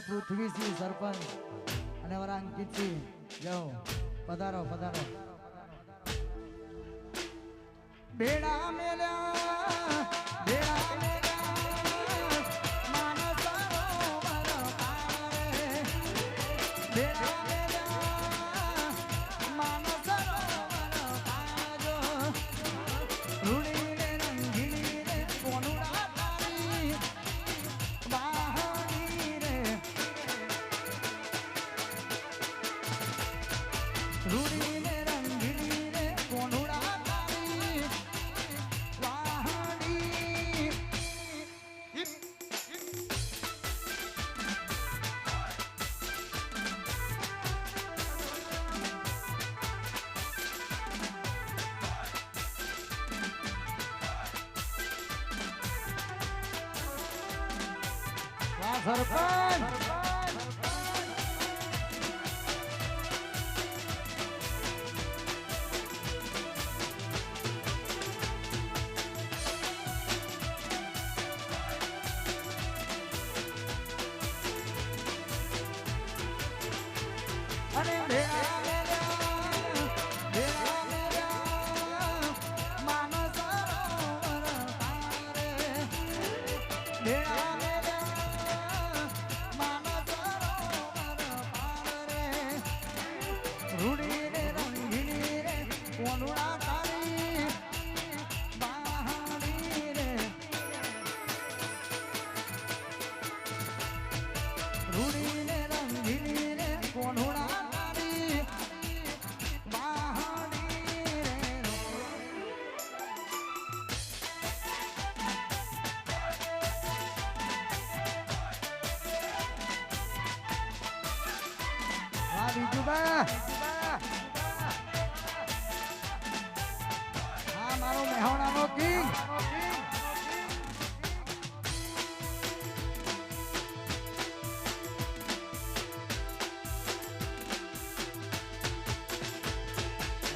પૃથ્વીસિંહ સરપંચ અને અમારા અંકિતસિંહ જાઓ પધારો પધારો બેડા મેલ્યા બેડા મેલ્યા માનસ સરોવર પારે બેડા મેલ્યા માનસ સરોવર પાજો રૂડીને રંગીને કોનુડા તારી વાહણી રે રૂડીને રંગીની રે કોનુડા સરપંચ અને માનસ સરોવર પારે રૂડીને રંગીની રે કોનુડા તારી બહારી રે રૂડીને રંગીની રે કોનુડા તારી બહારી રે વાહ બીજુબા હા મારો મહેણાનો કિંગ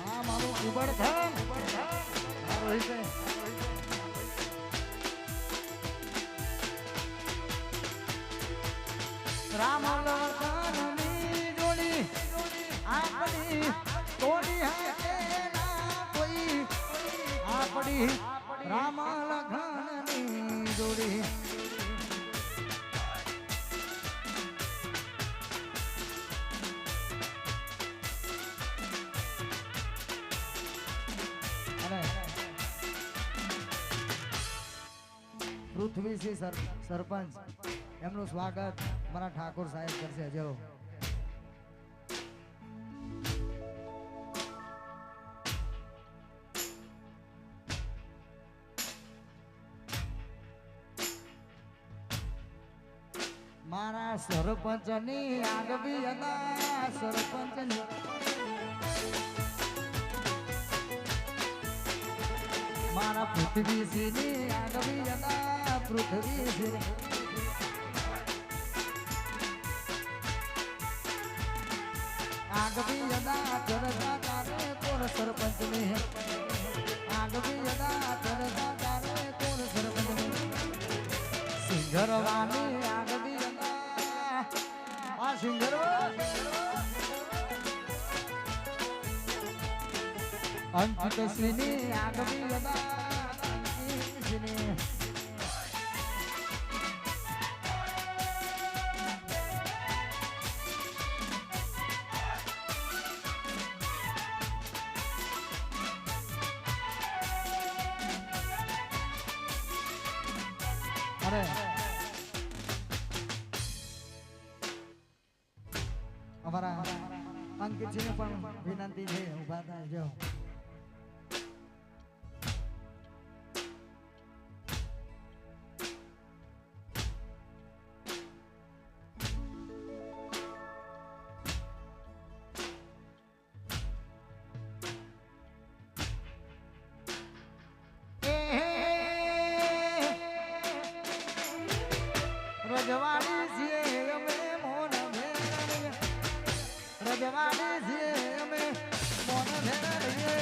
હા મારું ઉબડ થમ મારો હિસે રામ લખનની જોડી આપણી તોડી હકે ના કોઈ આપણી રામ લખનની જોડી અને પૃથ્વીસિંહ સરપંચ એમનું સ્વાગત મારા ઠાકોર સાહેબ કરશે જો મારા સરપંચની આગવી હતા સરપંચ મારા પૃથ્વીસિંહની આગવી હતા પૃથ્વીસિંહ આગવી યદા ચરતા તારે કોણ સરપંચ ને આગવી યદા ચરતા તારે કોણ સરપંચ ને સિંગરવાની આગવી યદા આ સિંગરવા અંકિતસિંહની આગવી યદા અંકિતસિંહની અરે અમારા અંકિતજીને પણ વિનંતી છે ઉભા થાય જો રજવાડી છીએ અમે મોન ભેરવીએ રજવાડી છીએ અમે મોન ભેરવીએ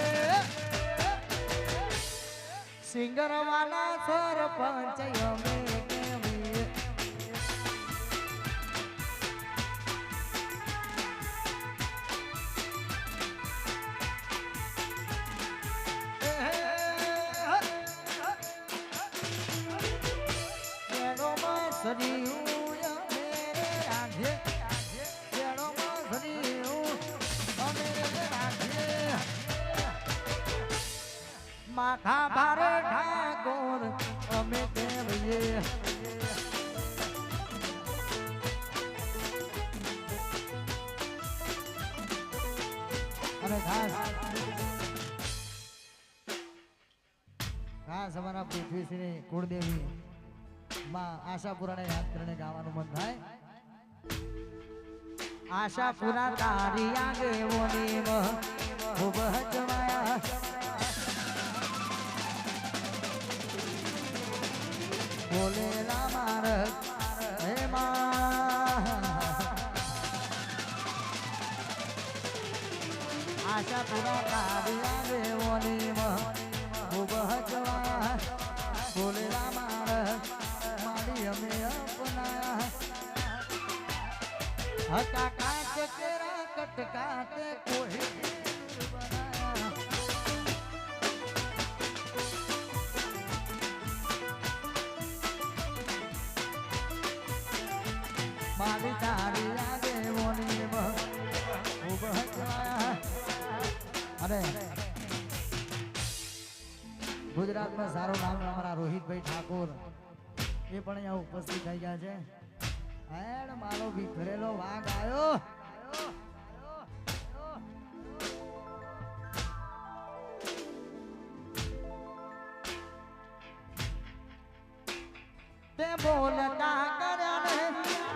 સિંગરવાના સરપંચ અમે કેવીએ સરિયું મેરે રાધે કેળોમાં સરિયું મેરે રાધે માથા ભારે ઠાકોર અમે કહેવીએ અને ખાસ અમારા પૃથ્વીશ્રી કુળદેવી માં આશાપુરાને યાદ કરીને ગાવાનું મન થાય. આશાપુરા તારી આગેવાની ખૂબ હચવાયા બોલેલા મારક હે આશાપુરા તારી આગેવાની ખૂબ હચવાયા બોલેલા મારક મારી અમે અપનાયા હતા કાચ કેરા કટકા તે કોઈ બનાયા મારી તારી આગેવાની ખૂબ હચવાયા. અરે ગુજરાતમાં સારું નામ અમારા રોહિતભાઈ ઠાકોર એ પણ અહીંયા ઉપસ્થિત થઈ ગયા છે. એડ મારો વિખરેલો વાઘ આવ્યો. તે બોલતા કર્યા ને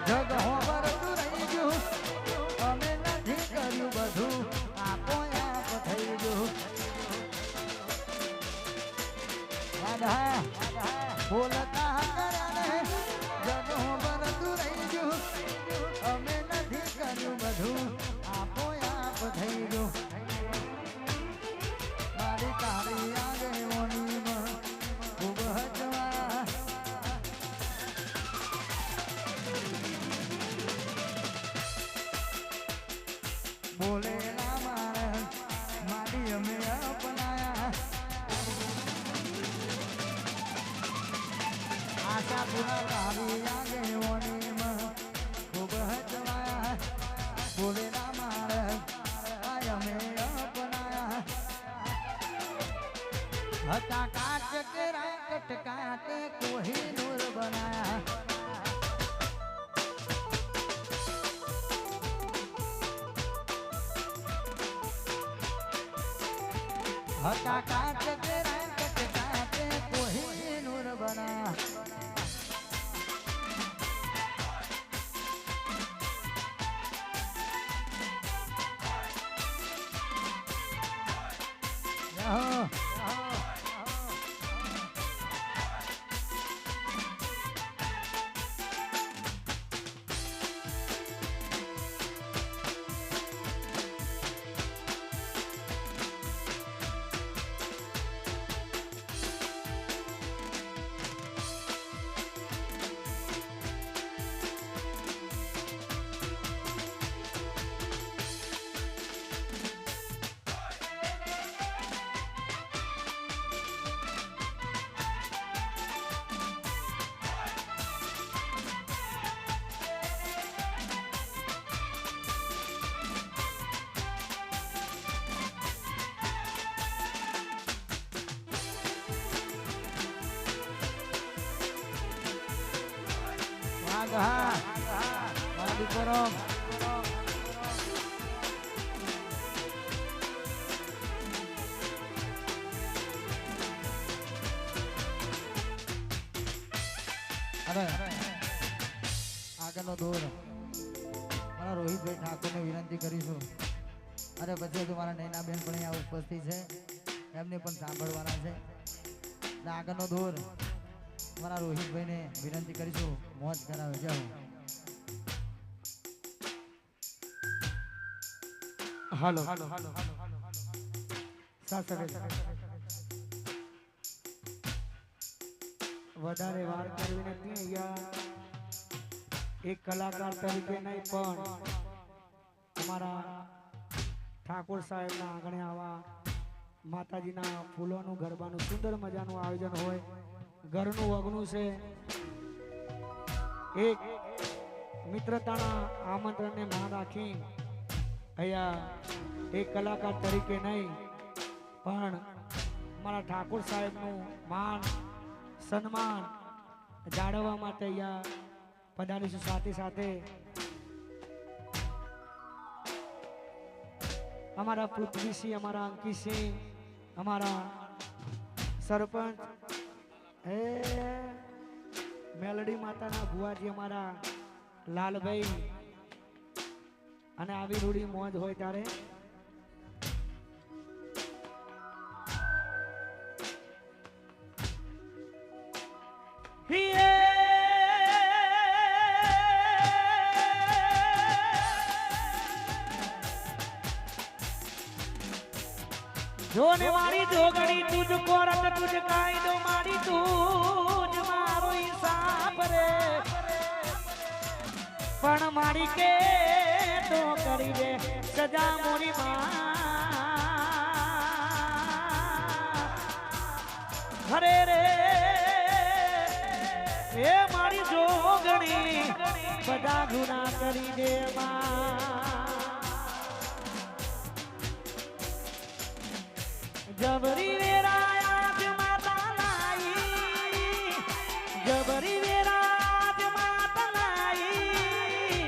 જગ હોવરતું રહી ગયું અમે નથી કર્યું બધું આપો આપ થઈ ગયું. બોલતા કર્યા ને જગ હોવરતું રહી ગયું અમે નથી કર્યું બધું આપો આપ થઈ ગયું. મારી તારી આગેવાનીમાં ખૂબ હચવા બોલેલા મારા મારી અમે અપનાયા. આશાપુરા તારી આગેવાનીમાં ખૂબ હચવાયા બોલેલા મારા અમે અપનાયા. હતા કાચ કેરા કટકા તે કોહિનૂર બનાયા. હતા કાચ કેરા કટકા તે કોહિનૂર બના. આગળનો દોર મારા રોહિતભાઈ ઠાકોરને વિનંતી કરીશું. અરે પછી તો મારા નૈનાબેન પણ અહીંયા ઉપસ્થિત છે એમને પણ સાંભળવાના છે. આગળનો દોર મારા રોહિતભાઈને વિનંતી કરીશું મોજ કરાવે. જાઓ હાલો વધારે વાર કરવી નથી. અહીંયા એક કલાકાર તરીકે નહીં પણ અમારા ઠાકોર સાહેબના આંગણે આવા માતાજીના ફૂલોનું ગરબાનું સુંદર મજાનું આયોજન હોય. ઘરનું વગનું છે એક મિત્રતાના આમંત્રણને માન રાખી અહીંયા એક કલાકાર તરીકે નહીં પણ મારા ઠાકોર સાહેબનું માન સન્માન જાળવવા માટે અહીંયા પધારીશું. સાથે સાથે અમારા પૃથ્વીસિંહ, અમારા અંકિતસિંહ, અમારા સરપંચ મેલડી માતાના ભુવાજી અમારા લાલભાઈ અને આવી રૂડી મોજ હોય ત્યારે જોને મારી જોગણી તુજ કોરત તુજ કાયદો મારી તુજ મારો હિસાબ રે પણ મારી કે તો કરી દે સજા મોરી માં ઘરે રે એ મારી જોગણી બધા ગુના કરી દે માં જબરી વેરાજ માતા લાઈ જબરી વેરાજ માતા લાઈ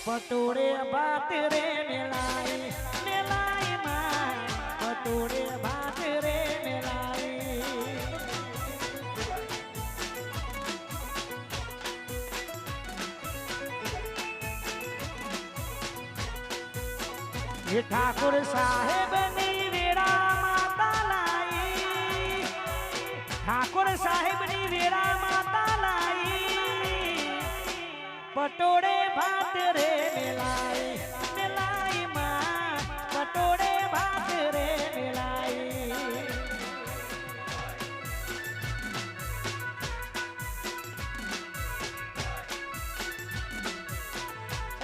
પટોળે ભાત રે મેલાઈ મેલાઈ માં પટોળે ભાત રે મેલાઈ એ ઠાકોર સાહેબ ઠાકોર સાહેબની વેરા માતા લાઈ પટોળે ભાત રે મેલાઈ મેલાઈ માં પટોળે ભાત રે મેલાઈ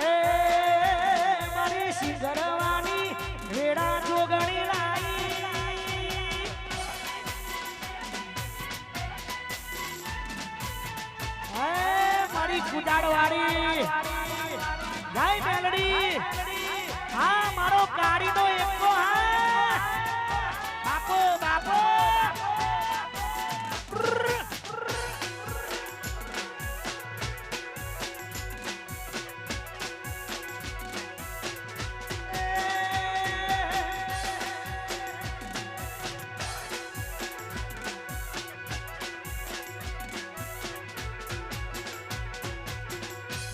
એ મારી સિંગરવાની વેડા જોગણી લાઈ કુદાડવાળી જય મેલડી હા મારો કાળીનો એકો હા બાપો બાપો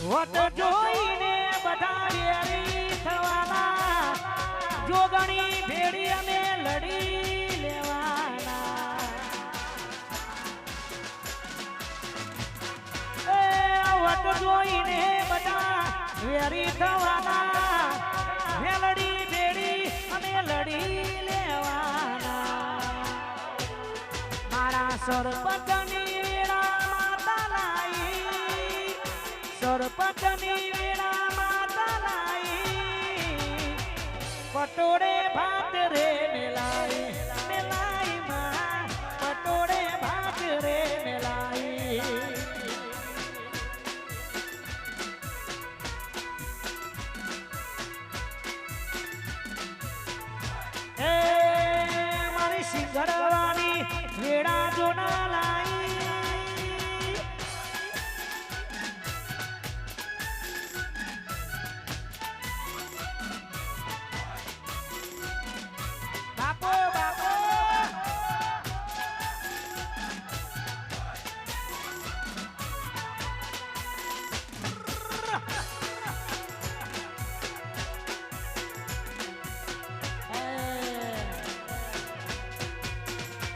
વટ જોઈને બધા વેરી થવાના જોગણી ભેડી અમે લડી લેવાના વટ જોઈને બધા વેરી થવાના વેલડી ભેડી અમે લડી લેવાના મારા સરપંચની વેળા માતા લાઈ સરપંચની વેળા માતા લાઈ પટોળે ભાત રે મેલાઈ મેલાઈ માં પટોળે ભાત રે મેલાઈ એ મારી સિંગરવાની વેળા જોના લાઈ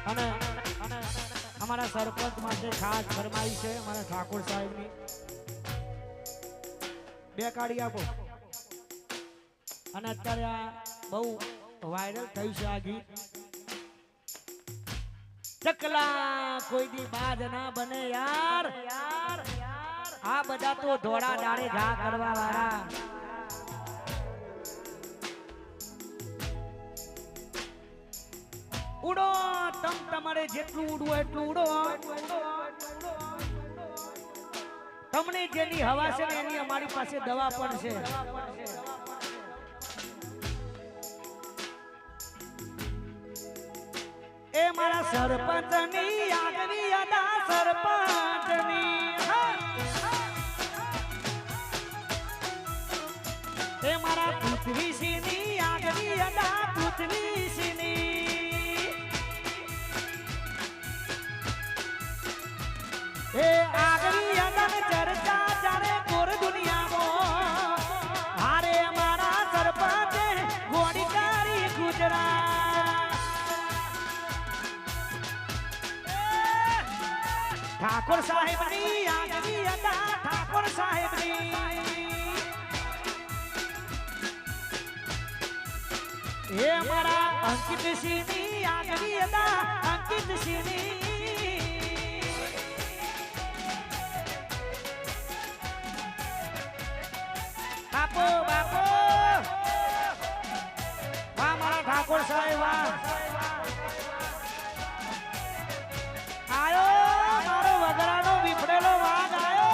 અને અમારા સરપંચ માટે ખાસ ફરમાઈ છે અમારા ઠાકોર સાહેબની બે કાઢી આપો અને અત્યારે આ બહુ વાયરલ થયું છે આ ગીત ચકલા કોઈ દી બાજ ના બને યાર આ બધા તો ધોળા ડાળે ઘા કરવા વાળા ઉડો તમારે જેટલું ઉડવું એટલું ઉડો તમને જેની હવા છે ને એની અમારી પાસે દવા પણ છે. એ મારા સરપંચની આગવી અદા સરપંચની એ મારા પૃથ્વીસિંહની આગવી અદા પૃથ્વીસિંહની એ આગવી અદા ચર્ચા ચાલે ગોર દુનિયામાં હારે મારા સરપંચે ગોળીકારી ગુજરાત ઠાકોર સાહેબની આગવી અદા ઠાકોર સાહેબની એ મારા અંકિતસિંહની આગવી અદા અંકિતસિંહની બાપો બાપો વાહ મારા ઠાકોર સાહેબ વાહ આયો મારો વગરાનો વિફરેલો વાઘ આયો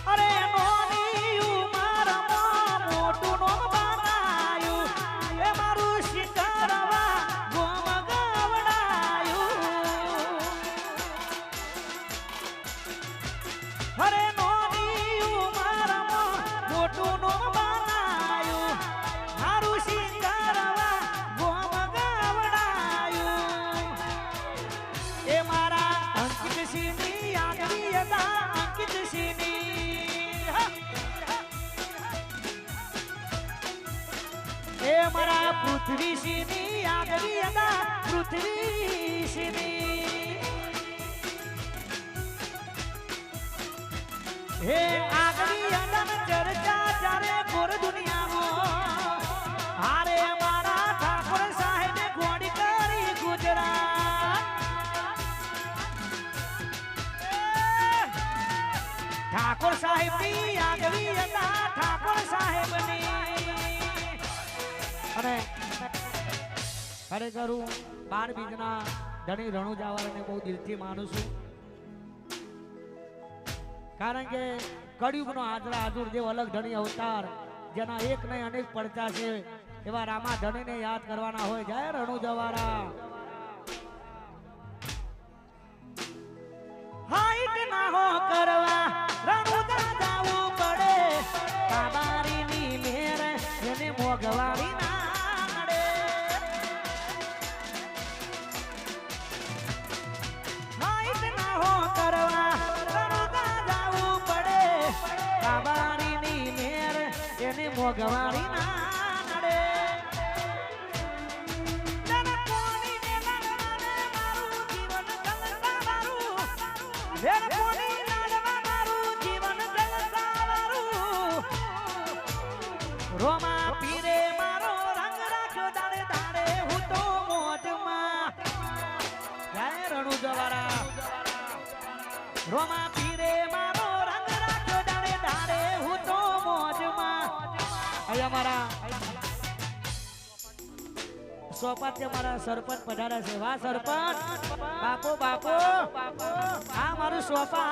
અરે નોની ઉમરમાં મોટું નો બનાયું એ મારું શિકારવા ગોમ ગાવડાયું અરે નોની ઉમરમાં મોટું નો બનાયું મારું શિકારવા ગોમ ગાવડાયું એ મારા અંકિતસિંહની આગવી અદા અંકિતસિંહની એ મારા પૃથ્વીસિંહની આગવી અદા પૃથ્વીસિંહની હે આગવી અદા ચર્ચા ચાલે ગોર દુનિયામાં હારે મારા ઠાકોર સાહેબે ગોળી કરી ગુજરાત ઠાકોર સાહેબની આગવી અદા ઠાકોર સાહેબની અને ખરેખર હું 12 બીજના ધણી રણુજાવાળાને બહુ દિલથી માનું છું કારણ કે કળિયુગનો હાજરા હાજુર જેવો અલગ ધણી અવતાર જેના એક નહીં અનેક પડતા છે એવા રામા ધણીને યાદ કરવાના હોય જય રણુજાવાળા હાઈટ ના હો કરવા રણુજા જાવું પડે કાબારીની મેર એને મોગવારી ના મળે હાઈટ ના હો કરવા રણુજા જાવું પડે કાબારીની મેર એને મોગવારી ના મળે રોમા પીરે મારો રંગ રાખ્યો દાડે દાડે હું તો મોજમાં જય રણુજાવાળા રોમા પીરે મારો રંગ રાખ્યો દાડે દાડે હું તો મોજમાં અહીંયા મારા સોપાત્ય મારા સરપંચ પધાર્યા છે વાહ સરપંચ બાપો બાપો આ મારું સોપા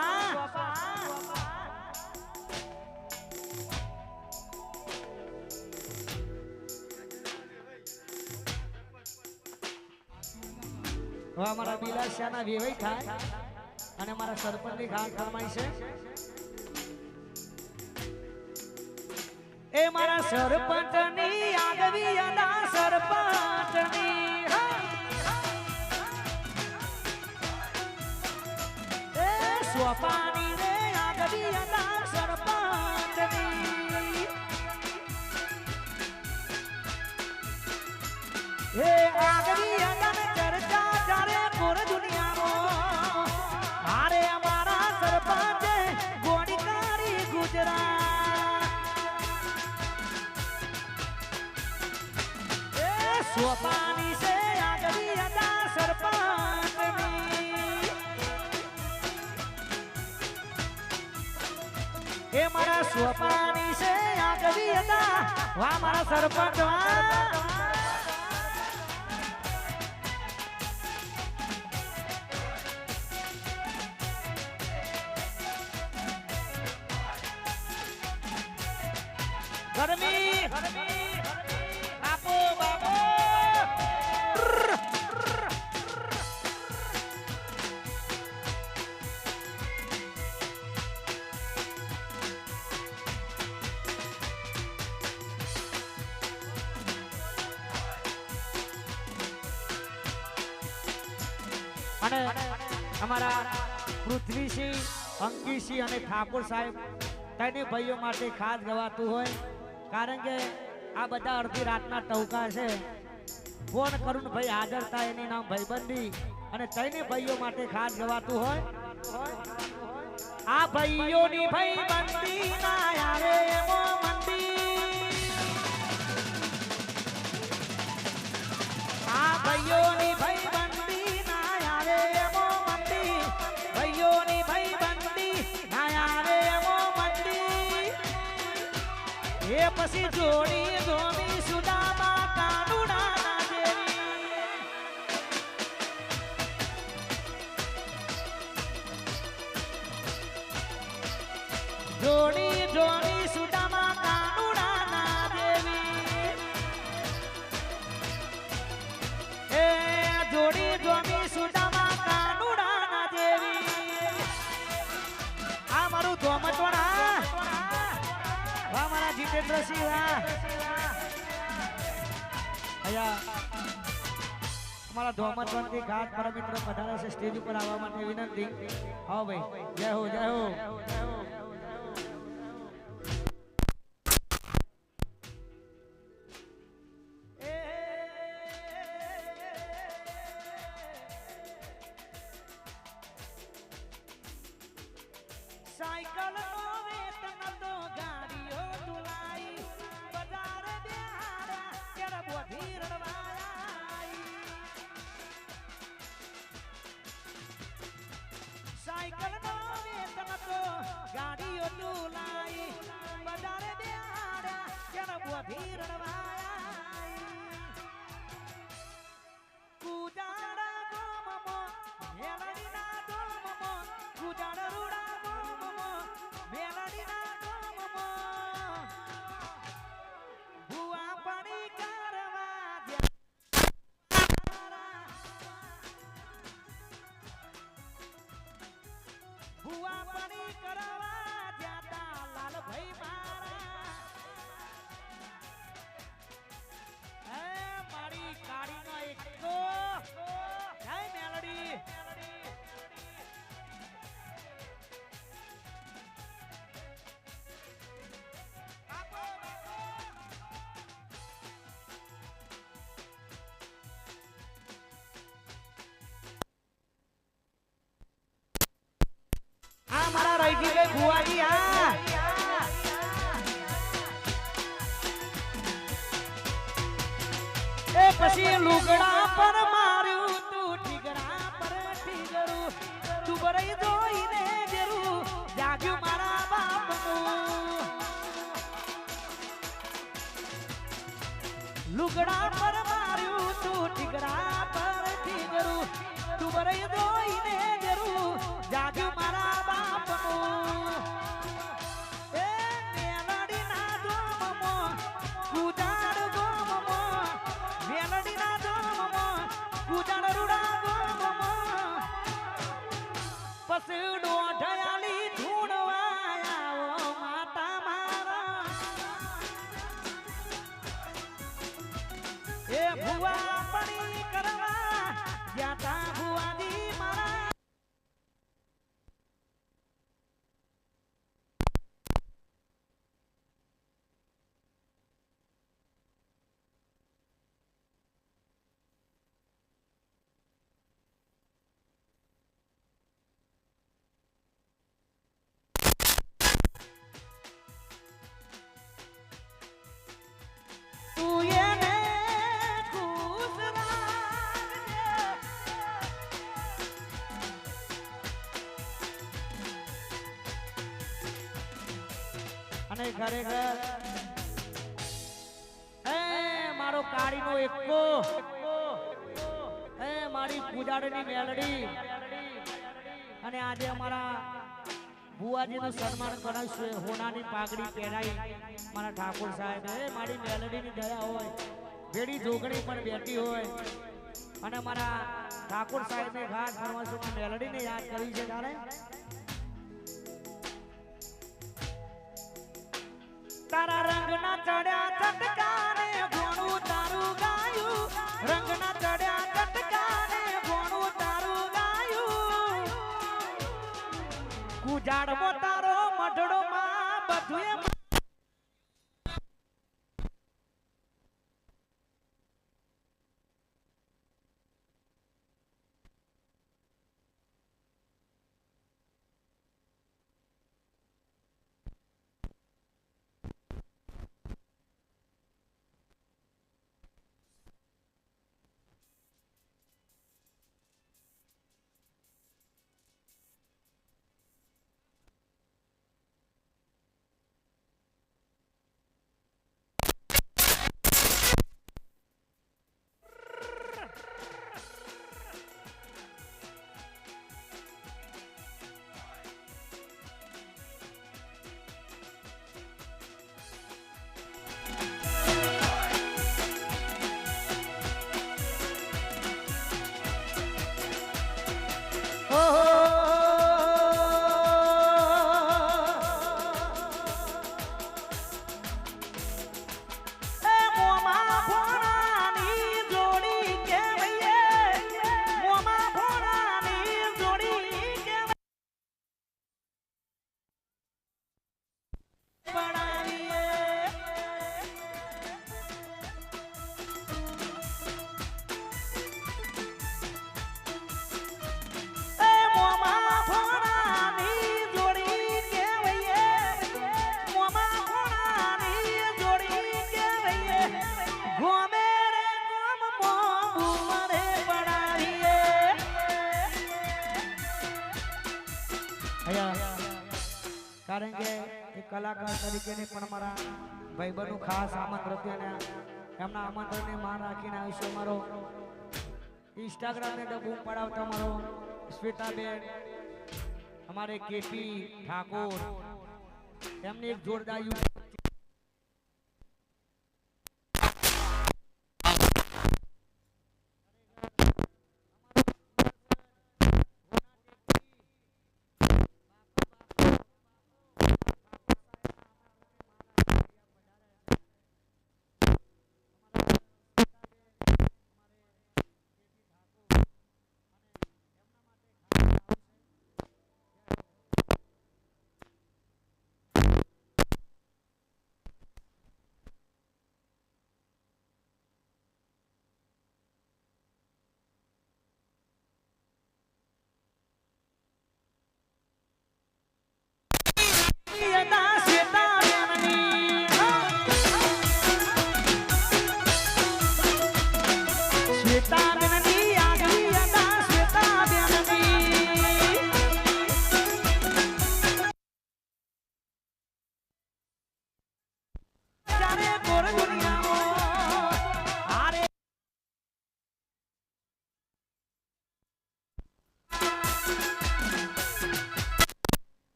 હવે અમારા બિલાસિયાના વેવાઈ થાય અને મારા સરપંચની ખાણ ફરમાઈ છે એ મારા સરપંચની આગવી અદા સરપંચની એ સોપાની રે આગવી અદા સરપંચની એ આગવી અદા ચર્ચા ચાલે પૂર દુનિયામાં હારે અમારા સરપંચે ગોળી કરી ગુજરાત એ સોપાની છે આગવી અદા સરપંચની એ મારા સ્વપાની છે આ કવિ હતા વાહ મારા સરપંચ વાહ ગરમી આપો બાપો અને અમારા પૃથ્વીસિંહ અંકિતસિંહ અને ઠાકોર સાહેબ તેને ભાઈઓ માટે ખાસ ગવાતું હોય કારણ કે આ બધા અડધી રાતના ટવકા છે ફોન કરું ભાઈ હાજર થાય એની નામ ભાઈબંધી અને તેને ભાઈઓ માટે ખાસ ગવાતું હોય આ ભાઈઓની ભાઈબંધી ના આવે એમો મંદી આ ભાઈઓની ભાઈબંધી ના આવે એમો મંદી ભાઈઓની ભાઈબંધી ના આવે એમો મંદી એ પછી જોડી જોડી સુદામા કાનુડા ના દેવી જોડી જોડી સુદામા કાનુડા ના દેવી એ જોડી જોડી સુદામા કાનુડા ના દેવી આ મારું ધોમચોણા વાહ મારા જીતેન્દ્રસિંહ વાહ અહીંયા અમારા ધોમચોણથી ખાસ પરમ મિત્ર પધારે છે સ્ટેજ ઉપર આવવા માટે વિનંતી આવો ભાઈ જય હો જય હો સાયકલ નો વેતન તો ગાડીઓ તુલાઈ બજાર બેહાડા કેડ બોધી રડવાઈ સાયકલ નો વેતન તો ગાડીઓ તુલાઈ બજાર બેહાડા કેડ બોધી રડવાઈ કુજાડા ગોમમો હેલડીના ગોમમો કુજાડા રૂડા મેલડીના ગોમમાં ભુવા પાણી કરવા ભુવા પાણી કરવા જાતા લાલભાઈ મારા હે મારી કાળીનો એકલો જય મેલડી મારા રહીજી ગઈ ભુવાજી આ એ પછી લુગડા પર માર્યું તું ઠીગડા પર ઠીગરું તું બરઈ જોઈને જેરું જાગ્યું મારા બાપનું લુગડા પર માર્યું તું ઠીગડા પર ઠીગરું તું બરઈ જોઈને જેરું જાગ્યું મારા ભુવા પડી કરવા જ્યાં તા ભુવાજી અને ખરેખર એ મારો કાળીનો એકો એ મારી પૂજાડની મેલડી અને આજે અમારા બુઆજીનું સન્માન કરાવશું હોનાની પાઘડી પહેરાઈ મારા ઠાકોર સાહેબ એ મારી મેલડીની દયા હોય ભેડી જોગણી પણ બેઠી હોય અને મારા ઠાકોર સાહેબને ઘાટ ફરમાશું મેલડીને યાદ કરી છે તારે તારા રંગના ચડ્યા ચટકાને ઘોણું તારું ગાયું રંગના ચડ્યા ચટકાને ઘોણું તારું ગાયું કુજાડમો તારો મઢડો માં બધું કારણ કે એક કલાકાર તરીકે પણ મારા ભાઈબંધનું ખાસ આમંત્રણ હતું અને એમના આમંત્રણને માન રાખીને આવીશું મારો ઇન્સ્ટાગ્રામને બૂમ પડાવતા મારો શ્વેતાબેન અમારે કેપી ઠાકોર એમની એક જોરદાર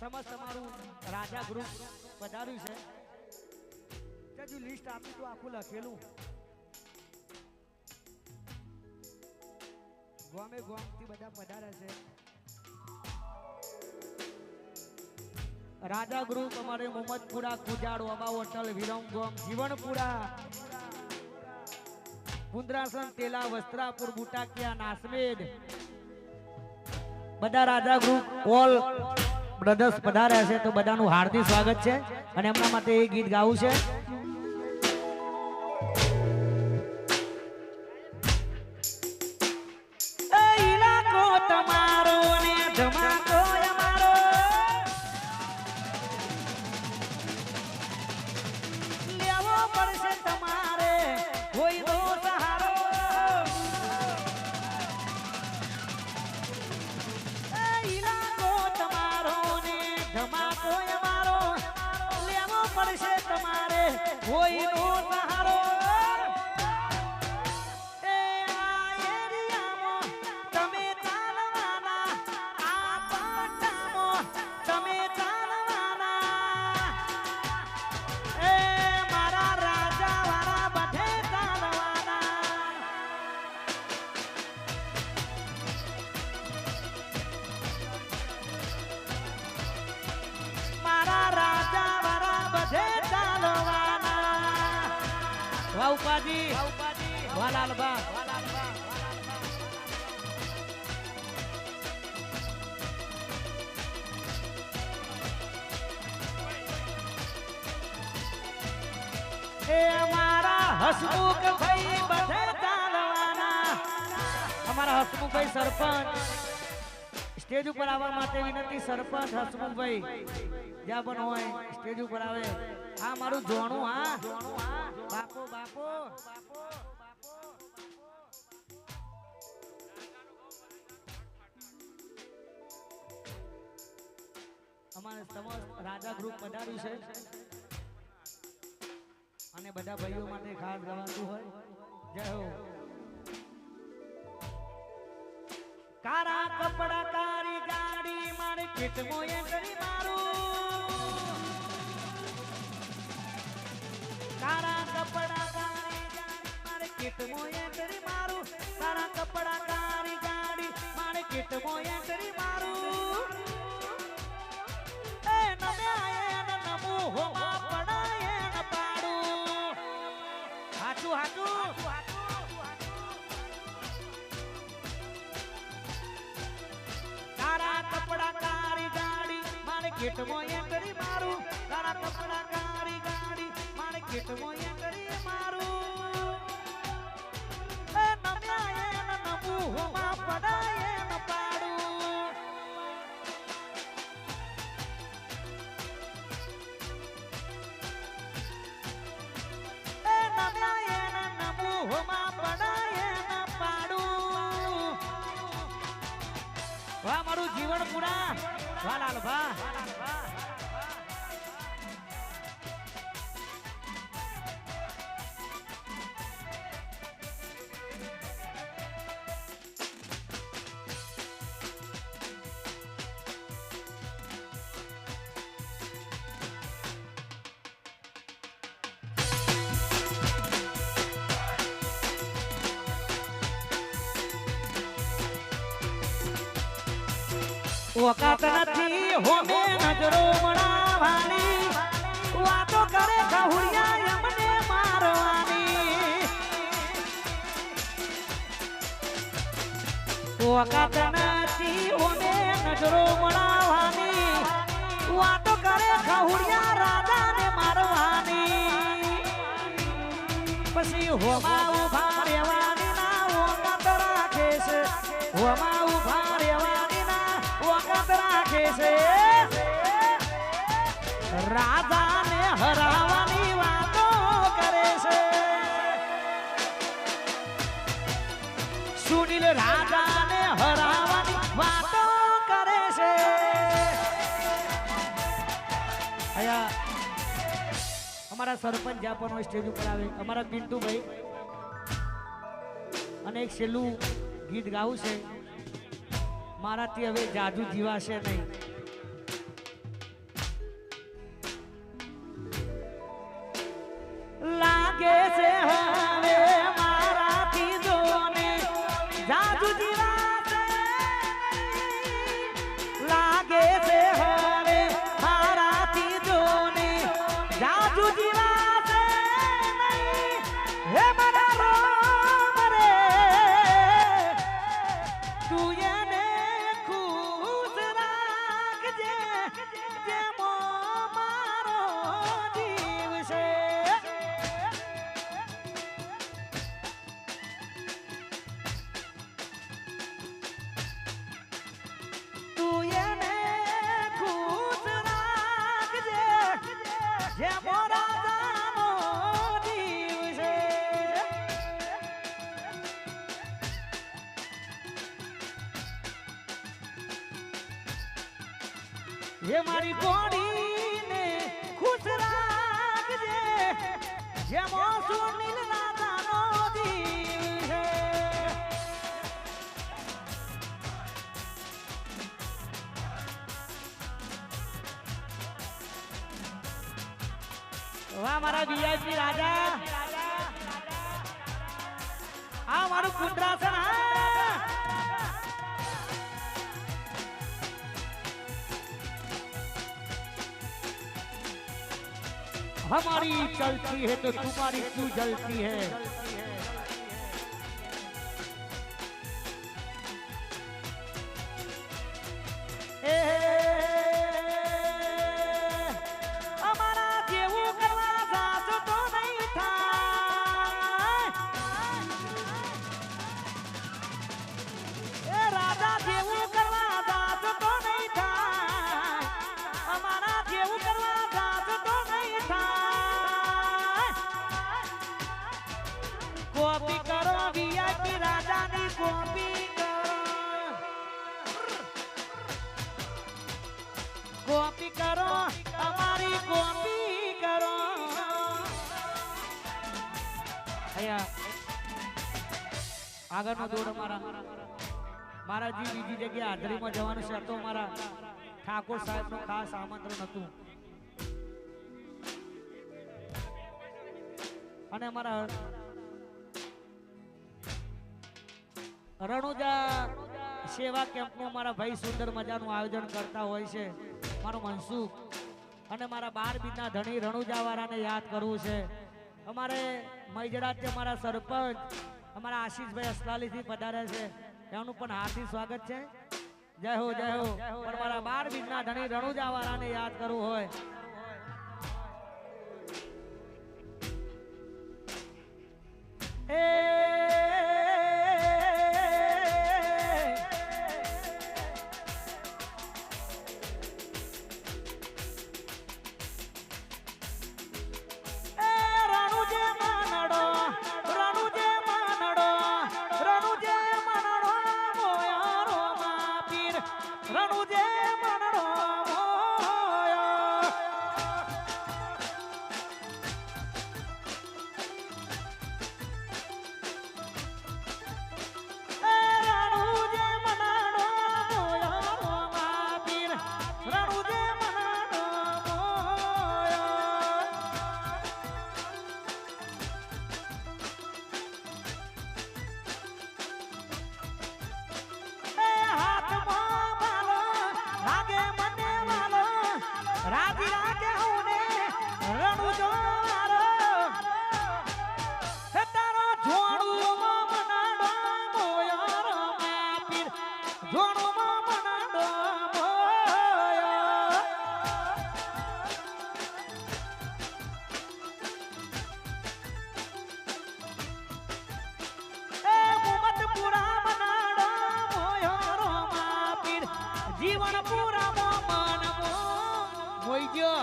સમસ્ત તમારું રાજા ગ્રુપ પધાર્યું છે જો લિસ્ટ આપી તો આખું લખેલું ગોમે ગોમથી બધા પધાર્યા છે રાજા ગ્રુપ અમારે મોહમ્મદપુરા કુજાડ ઓબા હોટલ વિરમ ગોમ જીવનપુરા કુંદ્રાસન તેલા વસ્ત્રાપુર બુટાકિયા નાસમેદ બધા રાજા ગ્રુપ ઓલ બ્રધર્સ પધાર્યા છે તો બધાનું હાર્દિક સ્વાગત છે અને એમના માટે એક ગીત ગાવું છે તમારો ને કોઈનો સહારો એ આ એરિયામાં તમે ચાલવાના આ પાટામાં તમે ચાલવાના એ મારા રાજા વાળા બધે ચાલવાના મારા રાજા વાળા બધે ચાલવાના વાહ ઉપાજી વાહ લાલબા એ અમારા હસમુખ ભાઈ બધે ચાલવાના અમારા હસમુખભાઈ સરપંચ સ્ટેજ ઉપર આવવા માટે વિનંતી સરપંચ હસમુખભાઈ જ્યાં પણ હોય સ્ટેજ ઉપર આવે આ મારું જોણું હા બાપો બાપો અમારે સમસ્ત રાજા ગ્રુપ પધાર્યું છે અને બધા ભાઈઓ માટે ખાસ ગવાતું હોય જય હો કારા કપડા કારી ગાડી મારી પીઠ મોયે કરી મારું કારા કપડા કારી ગાડી મારી પીઠ મોયે કરી મારું કારા કપડા કારી ગાડી મારી પીઠ મોયે કરી મારું એ નમે આયે ન નમો હો માં પડાયે ન પાડું હાચું હાચું કારા કપડા કારી ગાડી મારે કીટ મોયે કરી મારું કારા કપડા કારી ગાડી મારે કીટ મોયે કરી મારું એ નમ્યાએ ન નમુ હોમાં પડાયે ન પાડું એ નમ્યાએ ન નમુ હોમાં પડાયે ન પાડું વાહ મારું જીવન પૂરા વાહ લાલભા વખત નથી હોમે નજરો મણાવાની વાતો કરે ખહુરિયા એમને મારવાની વખત નથી હોમે નજરો મણાવાની વાતો કરે ખહુરિયા રાજાને મારવાની પછી હોમાં ઉભા રહેવાની ના વખત રાખે છે હોમાં ઉભા રહેવાની વખત રાખે છે રાજાને હરાવવાની વાતો કરે છે સુનિલ રાજાને હરાવવાની વાતો કરે છે આયા અમારા સરપંચ જ્યાં પણ હોય સ્ટેજ ઉપર આવે અમારા પિન્ટુભાઈ અને એક છેલ્લું ગીત ગાવું છે મારાથી હવે જાદુ જીવાશે નહીં લાગે છે હવે મારાથી જોને જાદુ જીવાશે લાગે છે હવે મારાથી જોને જાદુ જીવાશે નહીં હે મારા રોમ રે તું એને ખુશ રાખજે જેમો મારો જીવ છે તું એને ખુશ રાખજે જેમો રાજાનો જીવ છે ये मारी गोड़ी ने खुश રાખજે જેમાં સુનિલ રાધાનો દિલ છે. વાહ મારા વીઆઈપી રાજા, આ મારું કુંદ્રાસન. हमारी चलती है तो तुम्हारी क्यों जलती है. અમારા જેવું કરવા જાશો તો નહીં થાય. એ રાજા જેવું કરવા જાશો તો નહીં થાય. અમારા જેવું કરવા જાશો તો નહીં થાય. કોપી કરો વીઆઈપી રાજાની કોપી કરો. કોપી કરો અમારી કોપી કરો. અહીંયા આગળનો દોડ મારા જે બીજી જગ્યાએ હાજરીમાં જવાનું છે તો મારા ઠાકોર સાહેબનું ખાસ આમંત્રણ હતું અને અમારા રણુજા સેવા કેમ્પનું મારા ભાઈ સુંદર મજાનું આયોજન કરતા હોય છે મારો મનસુખ અને મારા 12 બીજના ધણી રણુજાવાળાને યાદ કરવું છે. અમારે મૈજડાથી અમારા સરપંચ અમારા આશીષભાઈ અસલાલીથી પધાર્યા છે, એમનું પણ હાર્દિક સ્વાગત છે. જય હો જય હો. પણ મારા 12 બીજના ધણી રણુજાવાળાને યાદ કરવું હોય જીવન પૂરા મન મોઈ ગયો.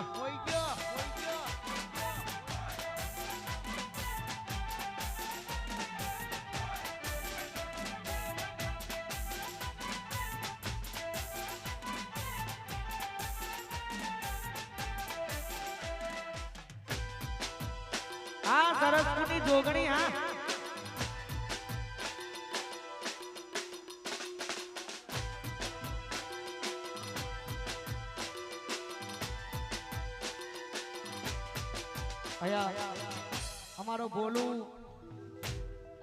આ સરસ્વતી જોગણી. હા અમારો ભોલુ,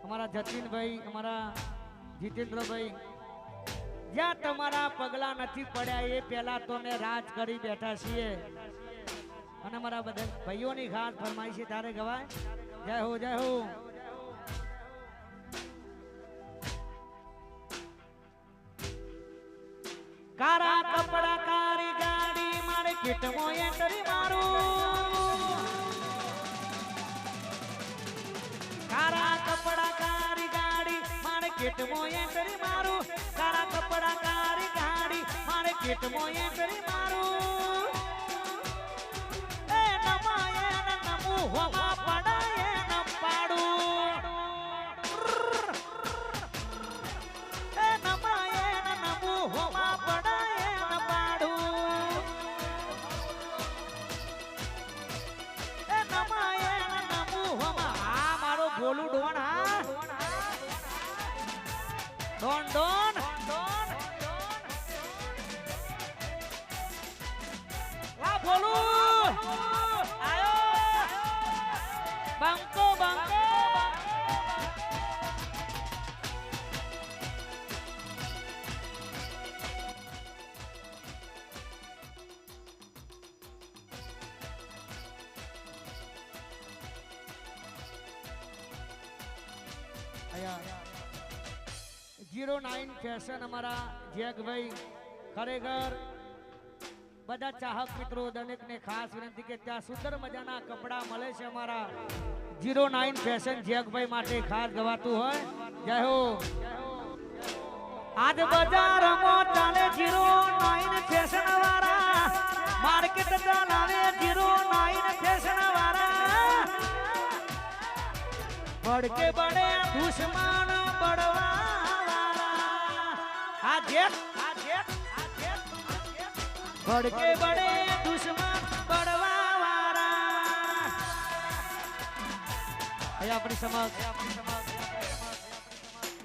અમારા જતીનભાઈ, અમારા જીતેન્દ્રભાઈ, જ્યાં તમારા પગલા નથી પડ્યા એ પહેલા તો મેં રાજ કરી બેઠા છીએ અને મારા બધા ભાઈઓની ખાસ ફરમાઈશ તારે ગવાય. જય હો જય હો. કારા કપડા કારી ગાડી મારે કિટમો એન્ટ્રી મારું. કારા કપડા કારી ગાડી મારે કિટમો એન્ટ્રી મારું. કારા કપડા કારી ગાડી મારે કિટમો એન્ટ્રી મારું. એ નમાય ન નમુ હોમા પડાય ન પાડું. એ નમાય ન નમુ હોમા પડાય ન પાડું. એ નમાય ન નમુ ડોન ડોન વા બોલું આયો બંકો બંકો આયા 09 ફેશન અમારા જેગભાઈ ખરેખર બધા ચાહક મિત્રો દરેકને ખાસ વિનંતી કે ત્યાં સુંદર મજાના કપડા મળે છે અમારા 09 ફેશન જેગભાઈ માટે ખાસ ગવાતું હોય જય હો આજ બજારમાં ચાલે 09 ફેશન વાળા માર્કેટ ચાલે 09 ફેશન વાળા બડકે બડે દુશ્મન બડવા ભડકે બડે દુશ્મન બડવા વાળા અહીંયા આપણી સમક્ષ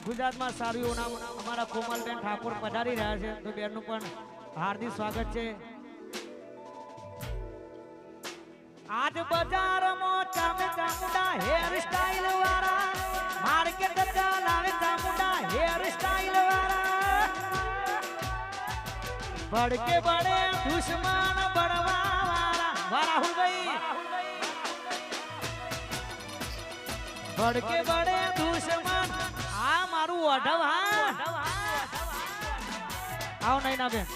ગુજરાતમાં સારું એવું નામ અમારા કોમલબેન ઠાકોર પધારી રહ્યા છે તો બેનનું પણ હાર્દિક સ્વાગત છે આજ બજારમાં ચામે ચામુંડા હેર સ્ટાઇલ વાળા માર્કેટ ચાલાવે ચામુંડા હેર સ્ટાઇલ વાળા ભડકે બડે દુશ્મન બડવા વાળા રાહુલ ભાઈ ભડકે બડે દુશ્મન આ મારું ઓઢવ હા આવ નહીં ના બેન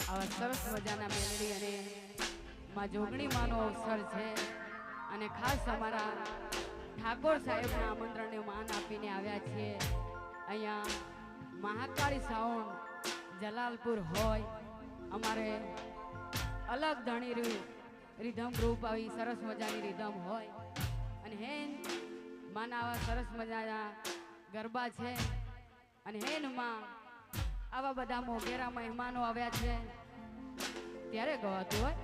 આવા સરસ મજાના મેલડી અને માં જોગણી માનો અવસર છે અને ખાસ અમારા ઠાકોર સાહેબના આમંત્રણને માન આપીને આવ્યા છીએ અહીંયા મહાકાળી સાઉન્ડ જલાલપુર હોય અમારે અલગ ધણી રીધમ ગ્રુપ આવી સરસ મજાની રીધમ હોય અને હેન માના આવા સરસ મજાના ગરબા છે અને હેનમાં આવા બધા મોગેરા મહેમાનો આવ્યા છે ત્યારે ગવાતું હોય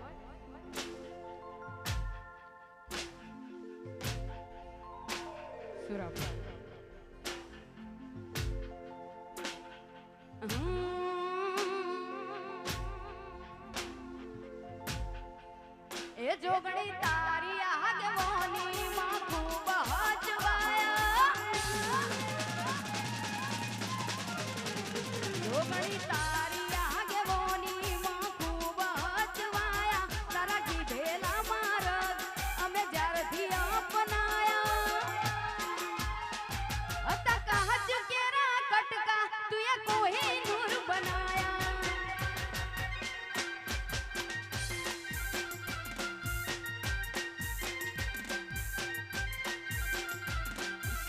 સુરાપુરા એ જોગણી તારી આગેવાની માં ખૂબ હચવાયા જોગણી તારી આગેવાની માં ખૂબ હચવાયા તારા કીધેલા મારગ અમે જ્યારથી અપનાયા હતા કાચ કેરા કટકા તુએ કોઈ નૂર બનાયા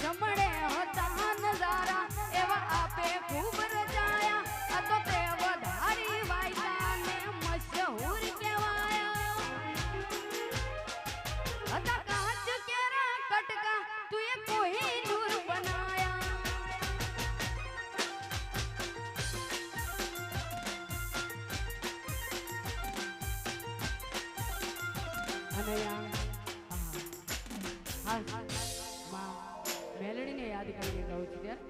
જમણે હતા નજારા એવા આપે ખૂબ રચાયા આ તો તે વધારી વાયકા ને મશહૂર કહેવાયા હતા કાચ કેરા કટકા તુએ કોઈ નૂર બનાયા અને હા મેલડીને યાદ કરીને ગાઉં છું ત્યારે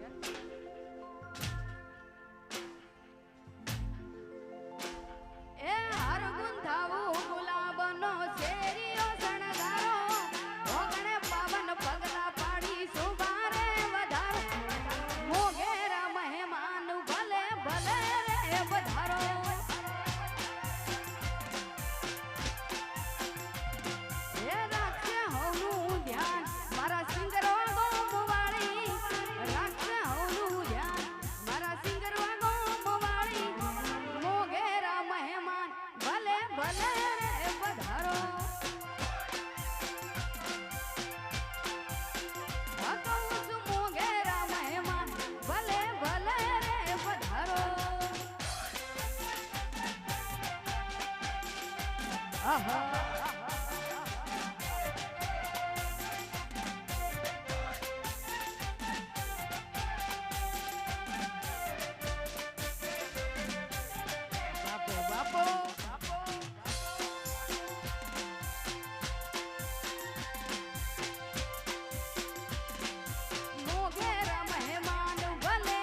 એ હર ગુંથાવું ગુલાબનો શેરીઓ શણગારો ભોગણે પાવન પગલા પાડી સુભારે વધારો મોગેરા મહેમાન ભલે ભલે રે વધારો એ રાખશે હવનું ધ્યાન મારા સિંગરો ગોમવાળી રાખશે હવનું બાપો મોગેરા મહેમાન ભલે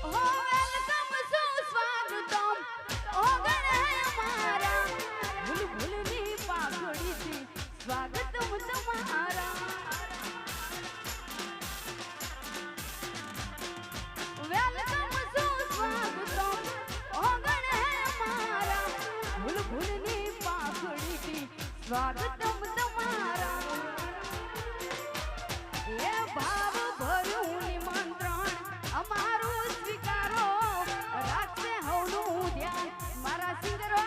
હો વેલકમ સુસ્વાગતમ ઓગણ હે અમારા ભૂલ ભૂલની પાઘડીથી સ્વાગતમ તમારા વેલકમ સુસ્વાગતમ ઓગણ હે અમારા ભૂલ ભૂલની પાઘડીથી સ્વાગતમ તમારા એ ભાવ ભર્યું નિમંત્રણ અમારું સ્વીકારો રાખશે હવનું ધ્યાન મારા સિંગરો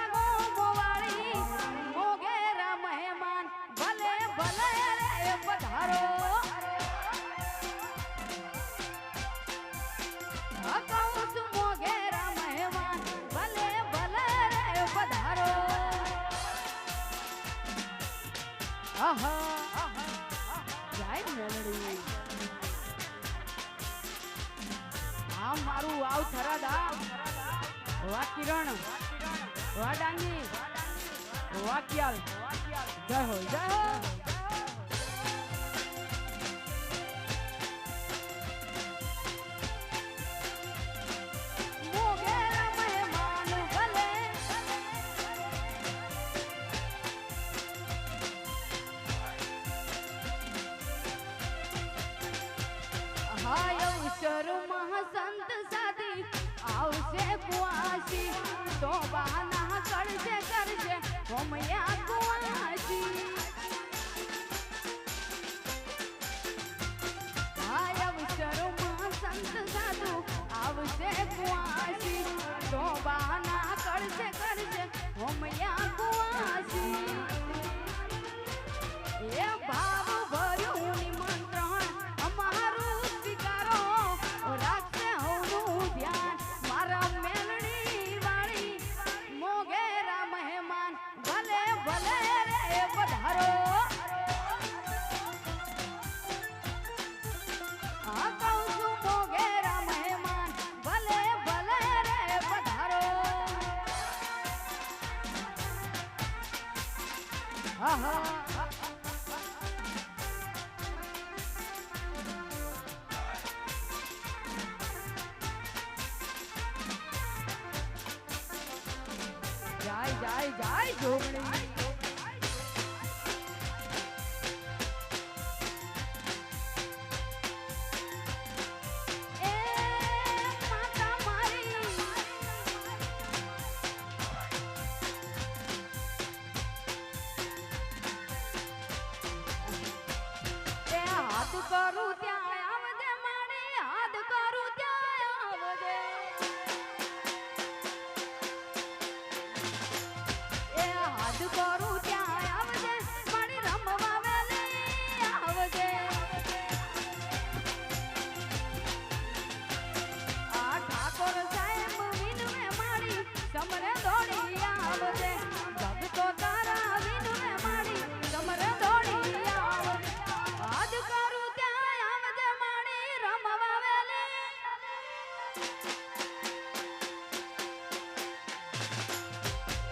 મોવાળી મોગેરા મહેમાન ભલે ભલે રે પધારો કહું છું મોગેરા મહેમાન ભલે ભલે રે પધારો આહા જય મેલડી આ મારું વાવ થરાદા વા કિરણ વા ડાંગી વા કિયાલ જય હો જય હો મોગેરા મહેમાન ભલે હાય અવસરમાં સંત સાધી આવશે કુવાસી તો બહાના કરશે કરશે હોમયા કુવાસી હાય અવસરમાં સંત સાધુ આવશે કુવાસી તો બહાના કરશે કરશે હોમયા કુવાસી એ ભાવ ભર્યું નિમંત્રણ અમારું સ્વીકારો રાખશે હવનું ધ્યાન મારા મેલડી વાળી મોગેરા મહેમાન ભલે ભલે રે પધારો આ કહું છું મોગેરા મહેમાન ભલે ભલે રે પધારો આહા જાય જાય જાય જોગણી એ માતા મારી એ હાથ કરું ત્યાં આવજે મારી હાથ કરું ત્યાં આવજે એ હાથ કરું ત્યાં આવજે મારી રમવા વેલી આવજે આ ઠાકોર સાહેબ વિનવે મારી સમરે દોડી આવજે ભગતો તારા વિનવે મારી સમરે દોડી આવજે હાથ કરું ત્યાં આવજે મારી રમવા વેલી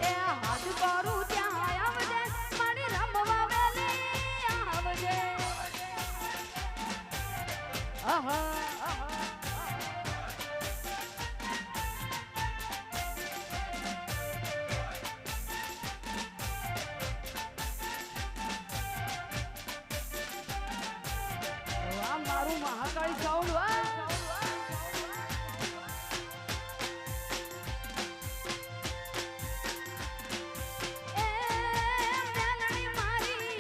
એ હાથ કરું ત્યાં આવજે મારી રમવા વેલી આવજે આહા આ મારું મહાકાળી સાઉન્ડ વા એ મેલડી મારી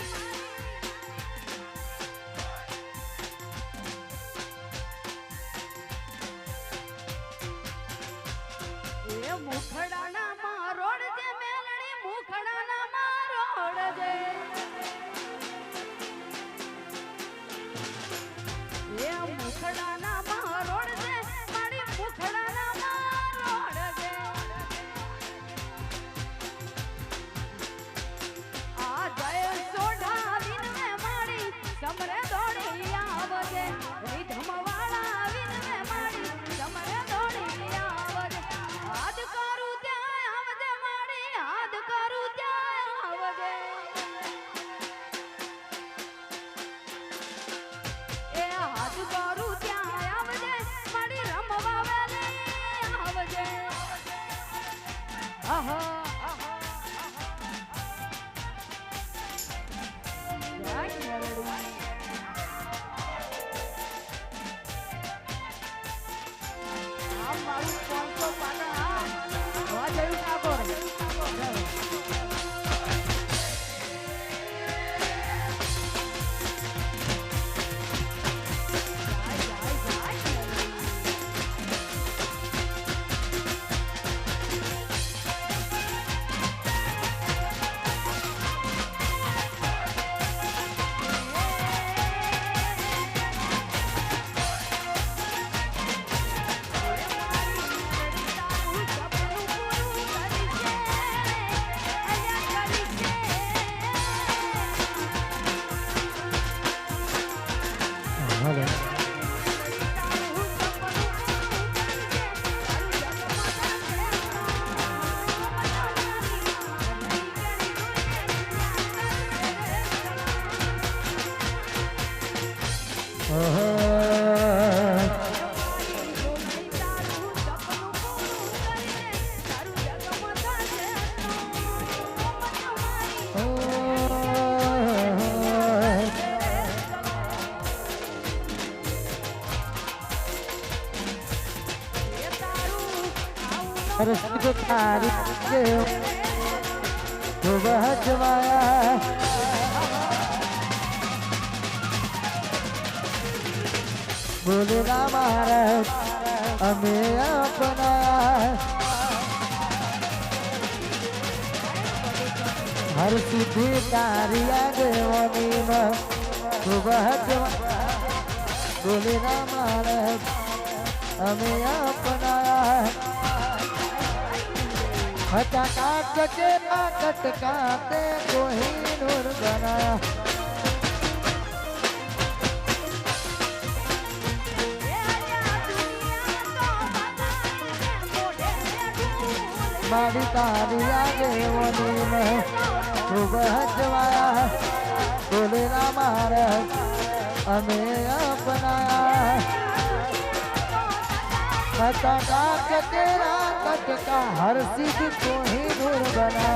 એ મુખડાના માં રોડજે મેલડી મુખડાના માં રોડજે એ મુખડાના रसिक तारी के सुबह जमाया बोले ना महाराज हमें अपना हर सिद्धि तारी आगे वनी में सुबह जमाया बोले ना महाराज हमें अपना हटाकाट के कटकाते कोहिनूर बनाया मारी तारी आगे वनी में सुबह जवाया बोले ना महाराज हमें अपनाया हटाकाट तेरा कटका हर सिद्ध को ही दूर बना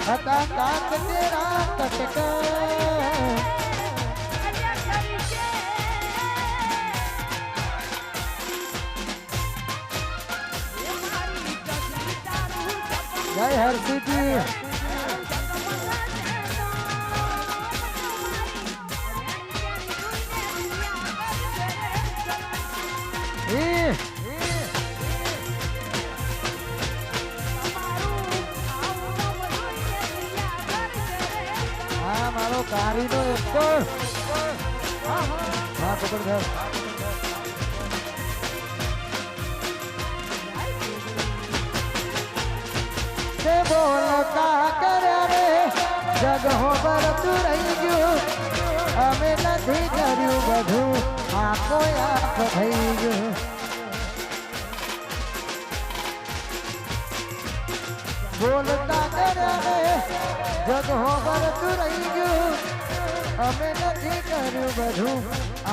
हटाकाट तेरा कटका जय हर सिद्धि मारो कारी नो एक हाँ पकड़ घर से बोलता करे रे जगहों पर तू रही जो हमें नहीं करू बधू आपको आप भई जो बोलता करे रे जगहों पर तू रही जो हमें नहीं करू बधू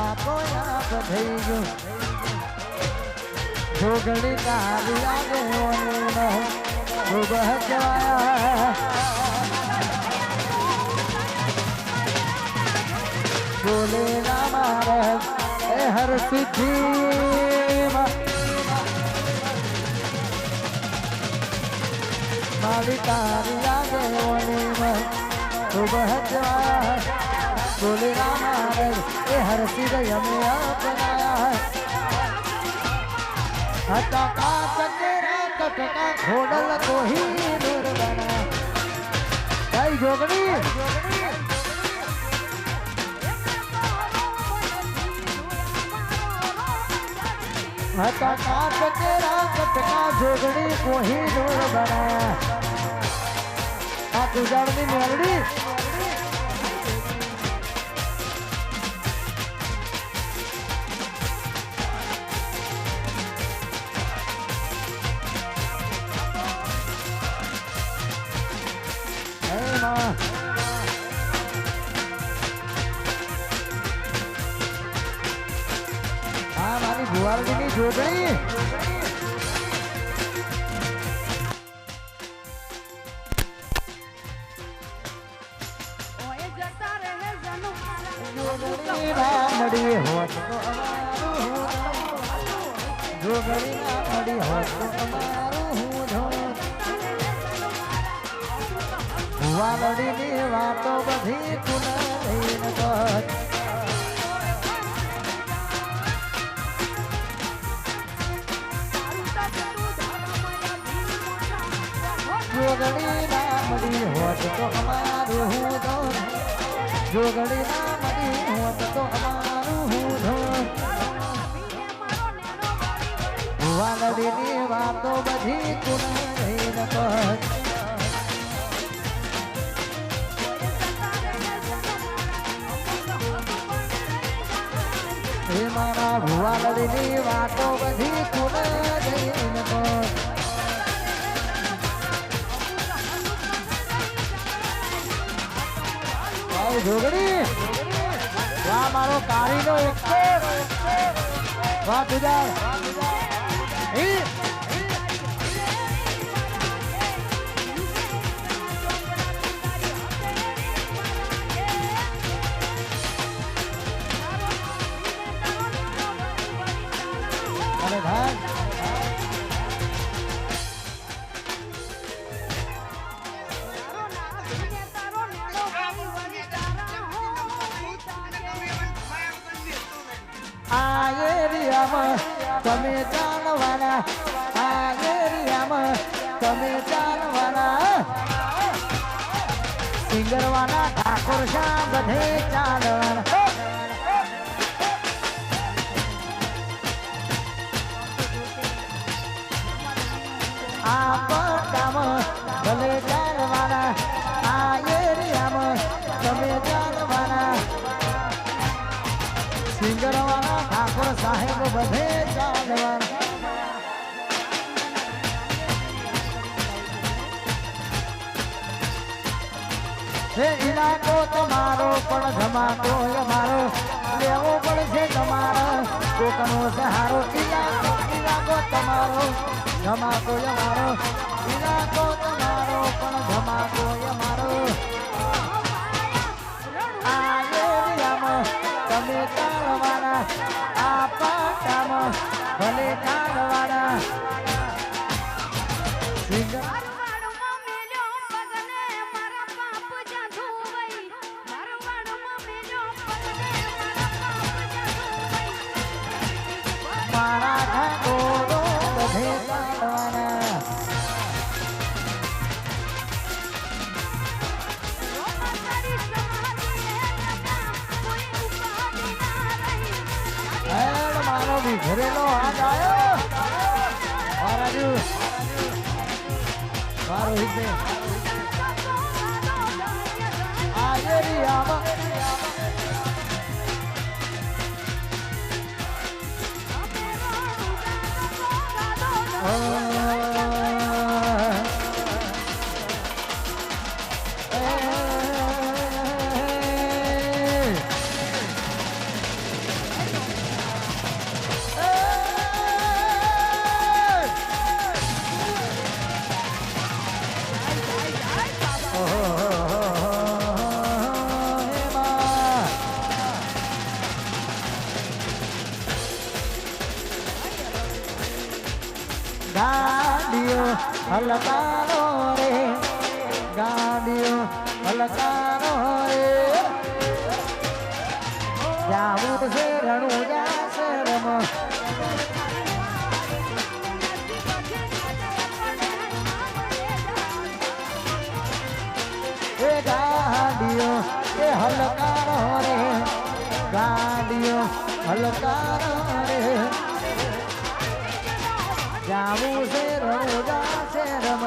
आपको आप भई जो जोगड़ी काली आगे होने न सुबह जवाया बोले ना महाराज ए हर सिद्धि माली तारी आगे होने में सुबह जवाया बोले ना महाराज ए हर सिद्धि हमें अपनाया हटा का चकेरा कटका घोड़ल को ही दूर बना भाई जोगड़ी हटा का चकेरा कटका जोगड़ी को ही दूर बना आप उजाड़नी मेलड़ी હા મારી ભુવારડીની જોડણી ઓય જતા રહે જનુ મારા જોગણી ના મળી હોત તો અમારું જોગણી ના મળી હોત તો અમારું હું ધોત ભુવારડીની વાતો બધી કુલ લઈને કર જોગણી ના મળી હોત તો અમારું હું ધોત જોગણી ના મળી હોત તો અમારું હું ધોત ભુવાનડીની વાતો બધી કુણ રહીને કર હે મારા ભુવાનડીની વાતો બધી કુણ રહીને કર જોગણી વાહ મારો કાળીનો એક વાહ ગુજાર અરે ભાઈ આ એરિયામાં તમે ચાલવાના આ એરિયામાં તમે ચાલવાના સિંગરવાના ઠાકોર શા બધે ચાલવાના આ પટ્ટામાં ભલે ચાલવાના આ એરિયામાં તમે ચાલવાના સિંગરવાના ઠાકોર સાહેબ બધે ચાલવાના હે ઇલાકો તમારો પણ ધમાકો અમારો લેવો પડશે તમારો કોકનો સહારો ઇલાકો તમારો ધમાકો અમારો ઇલાકો તમારો પણ ધમાકો અમારો આ એરિયામાં તમે ચાલવાના આ પાટામાં ભલે ચાલવાના મારા ઠાકોરો બધે ચાલવાના મારો વિખરેલો હાથ આવ્યો મારાજુ મારો હિતે આ એરિયામાં ગાડીઓ હલકારો રે ગાડીઓ હલકારો રે જાવું છે રણુજા શરમ એ ગાડીઓ એ હલકારો રે ગાડીઓ હલકારો રે જાવું છે રણુજા શરમ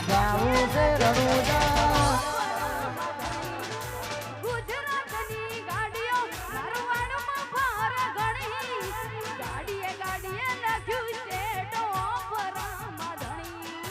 જાવું છે રણુજા ગુજરાતની ગાડીઓ મારવાડમાં ભાર ઘણી ગાડીએ ગાડીએ લખ્યું છે ડોબરામાં ધણી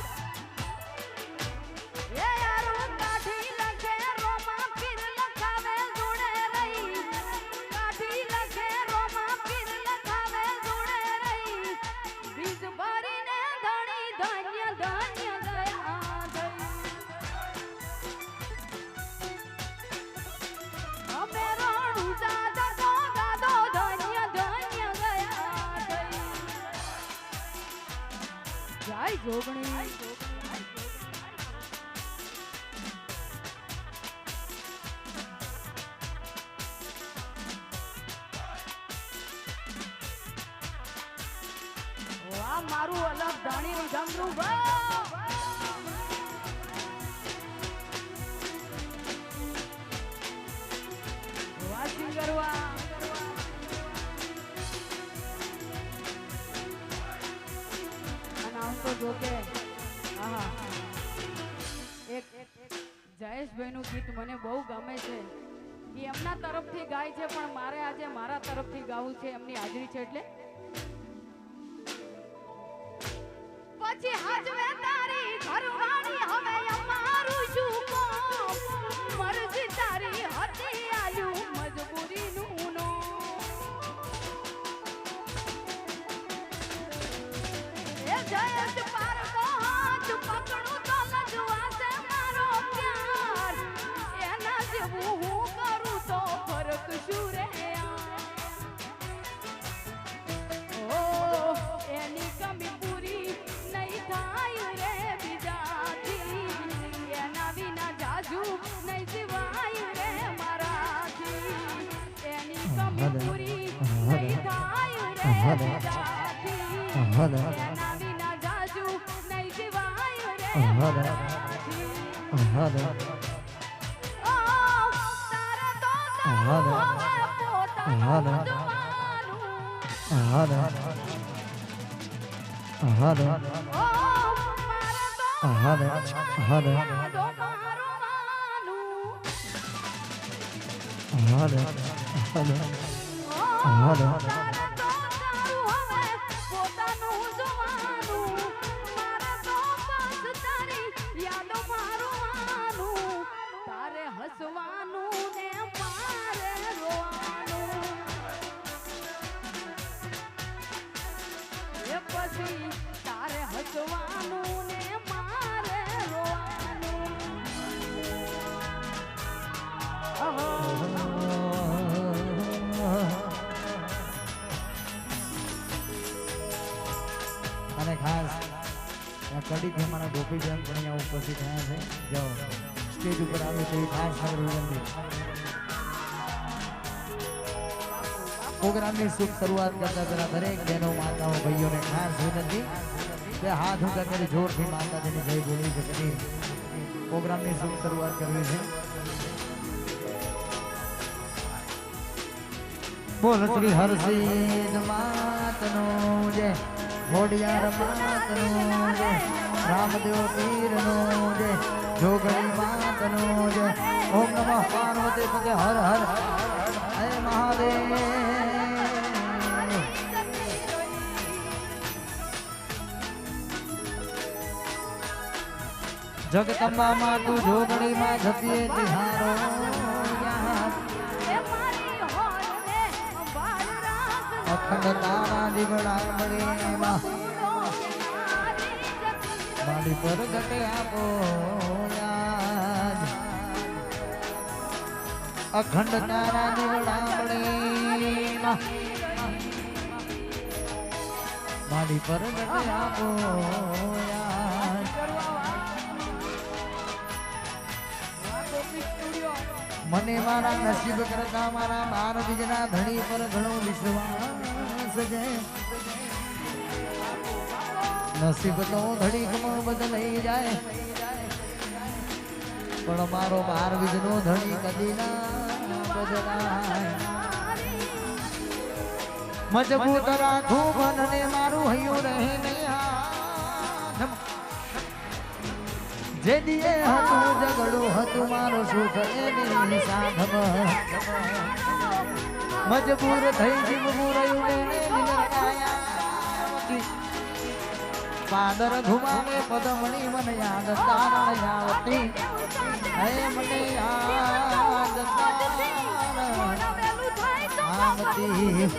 જોગણી વાહ મારું અલગ ધાણી નિગમનું વાહ સિંગર વાહ અને આમ તો જો કે આહા એક જયેશભાઈનું ગીત મને બહુ ગમે છે એ એમના તરફથી ગાય છે પણ મારે આજે મારા તરફથી ગાવું છે એમની હાજરી છે એટલે પછી હાજવે તારી ઘરવાળી હવે અમારું શું કામ મરજી તારી હતી આયું મજબૂરીનું નો એ જયેશ પાર પહોંચ પકડું તો લજવાશે મારો પ્યાર એના જેવું હું કરું તો ફરક શું રે ઓ એની કમી પૂરી નહીં થાય રે બીજાથી એના વિના જાજુ નહીં જીવાય રે મારાથી એની કમી પૂરી નહીં થાય રે બીજાથી એના વિના જાજુ નહીં જીવાય રે મારાથી ઓ તારે તો તારું હવે પોતાનું જવાનું ઓ મારે તો તારે હસવાનું ને મારે રોવાનું એ પછી તારે હસવાનું ને મારે રોવાનું અને ખાસ આ કડીથી અમારા ગોપીબેન પણ અહીંયા ઉપસ્થિત થયા છે જો સ્ટેજ ઉપર આવે તો એ ખાસ વિનંતી પ્રોગ્રામની શુભ શરૂઆત કરતા પહેલા દરેક બહેનો માતાઓ ભાઈઓને ખાસ વિનંતી કે હાથ ઊંચા કરી જોરથી માતાજીની જય બોલવી છે પછી પ્રોગ્રામની શુભ શરૂઆત કરવી છે બોલ શ્રી હરસિદ્ધ માતનો જય ઘોડિયાર માતનો જય રામદેવ પીરનો જય જોગણી માતનો જય ઓમ નમઃ પાર્વતી પતે હર હર હે મહાદેવ જગદંબા માં તું જોગણી માં જપીએ તિહારો અખંડ તારા દીવડા મળે મારી પર ઘટે આપો યાદ અખંડ તારા દીવડા મળે મારી પર ઘટે આપો યાદ મને મારા નસીબ કરતા મારા બાર બીજના ધણી પર ઘણો વિશ્વાસ છે નસીબ તો ધડીકમાં બદલાઈ જાય પણ મારો બાર બીજનો ધણી કદી ના બદલાય મજબૂત રાખું મનને મારું હૈયું રહે નહીં જે દિયે હતું ઝઘડું હતું મારું સુખ એની સાધમાં મજબૂર થઈ જીવવું રહ્યું ને પાદર ઘુમાવે પદમણી મને યાદ તારણ આવતી હે મને યાદ તારણ આવતી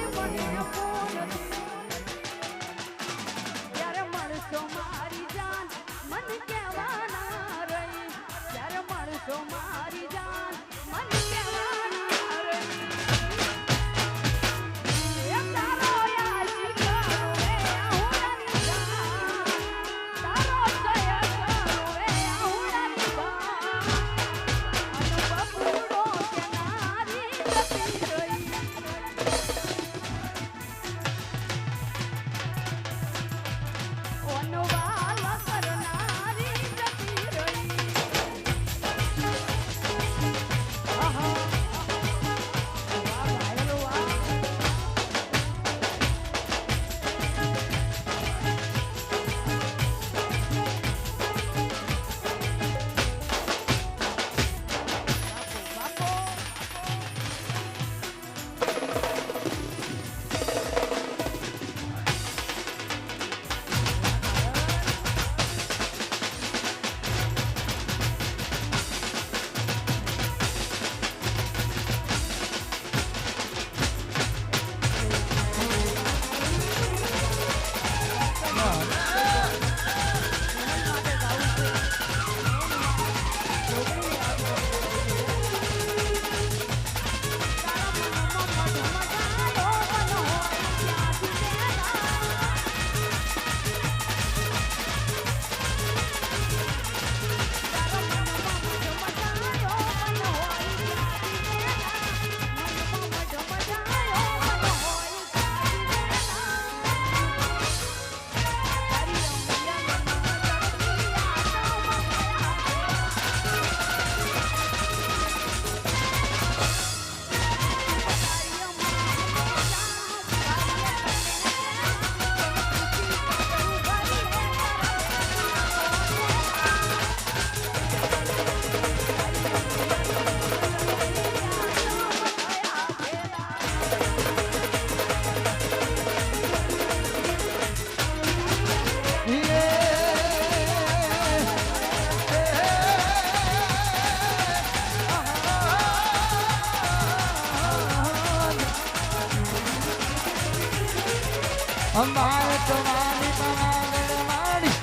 અંબાએ તમારી પાગળ મારી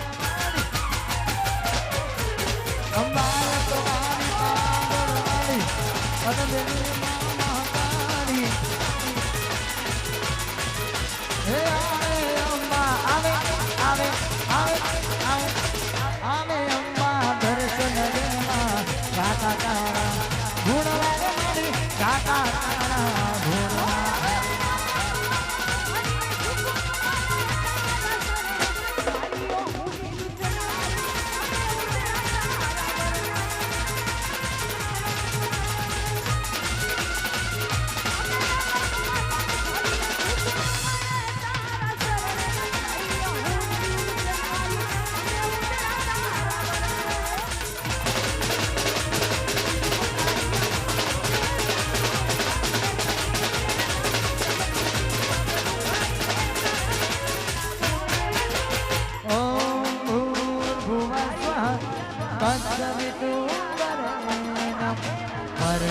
અંબાએ તમારી પાગળ મારી અનંતની મહાકાળી હે આવે અંબા આવે આવે આવે આવે આવે અંબા દર્શન દેવા ગાતા તારા ગુણ લાગે મારી ગાતા તારા ગુણ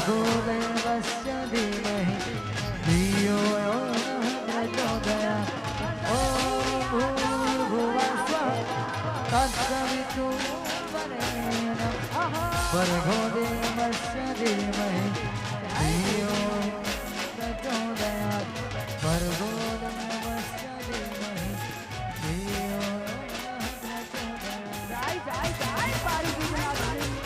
भर्गोदेवस्य धीमहि धियो यो नः प्रचोदयात् ॐ भूर्भुवस्वः तत्सवितुर्वरेण्यं भर्गोदेवस्य धीमहि धियो यो प्रचोदयात् भर्गोदेवस्य धीमहि धियो यो नः प्रचोदयात् જાય જાય પારી બીજના ધણી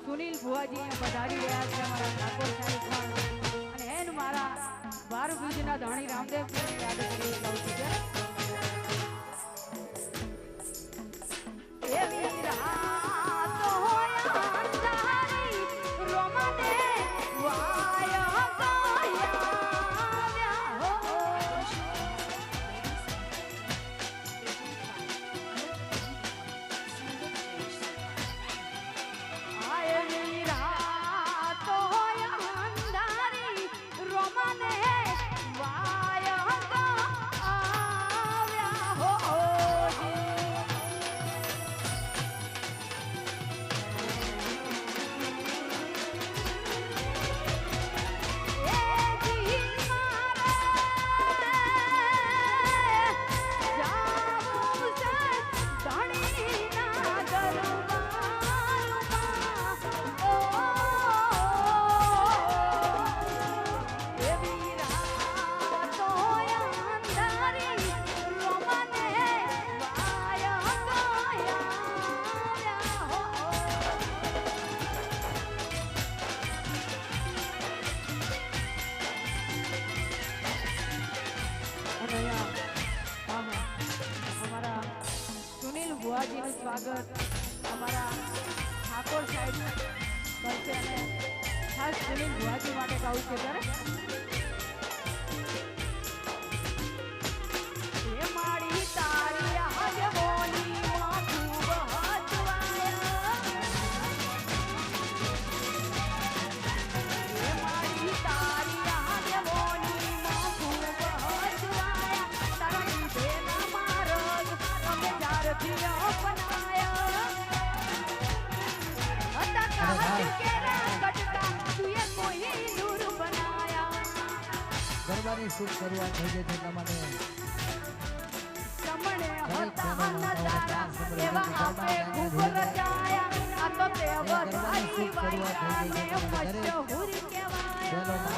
સુનિલ ભુવાજી પધારી રહ્યા છે અમારા ઠાકોર સાહેબ પણ અને એન મારા બાર ગુજના ધણી રામદેવ યાદ કરી ગાઉં છું એવી રાત હોય અંધારી રોમને વાયા ગયા હો આયની રાત હોય અંધારી રોમને વાયા આવ્યા હો અમારા સુનિલ ભુવાજીનું સ્વાગત અમારા ઠાકોર સાહેબ કરશે અને ખાસ સુનિલ ભુવાજી માટે ગાવું છે ત્યારે એ મારી તારી આજ બોલી માં ખૂબ હસવાયા એ મારી તારી આજ બોલી માં ખૂબ હસવાયા તારા દીધેલા મારગ અમે ચારથી અપનાયા હતા કહત કેરા કટકા તુએ કોઈ દૂર બનાયા ગરબાની શુભ શરૂઆત થઈ ગઈ છે એટલા માટે સમણે હતા નજારા એવા આપે ખૂબ રચાયા આ તો તે વધાઈ વાયરાને મશહૂર કહેવાયા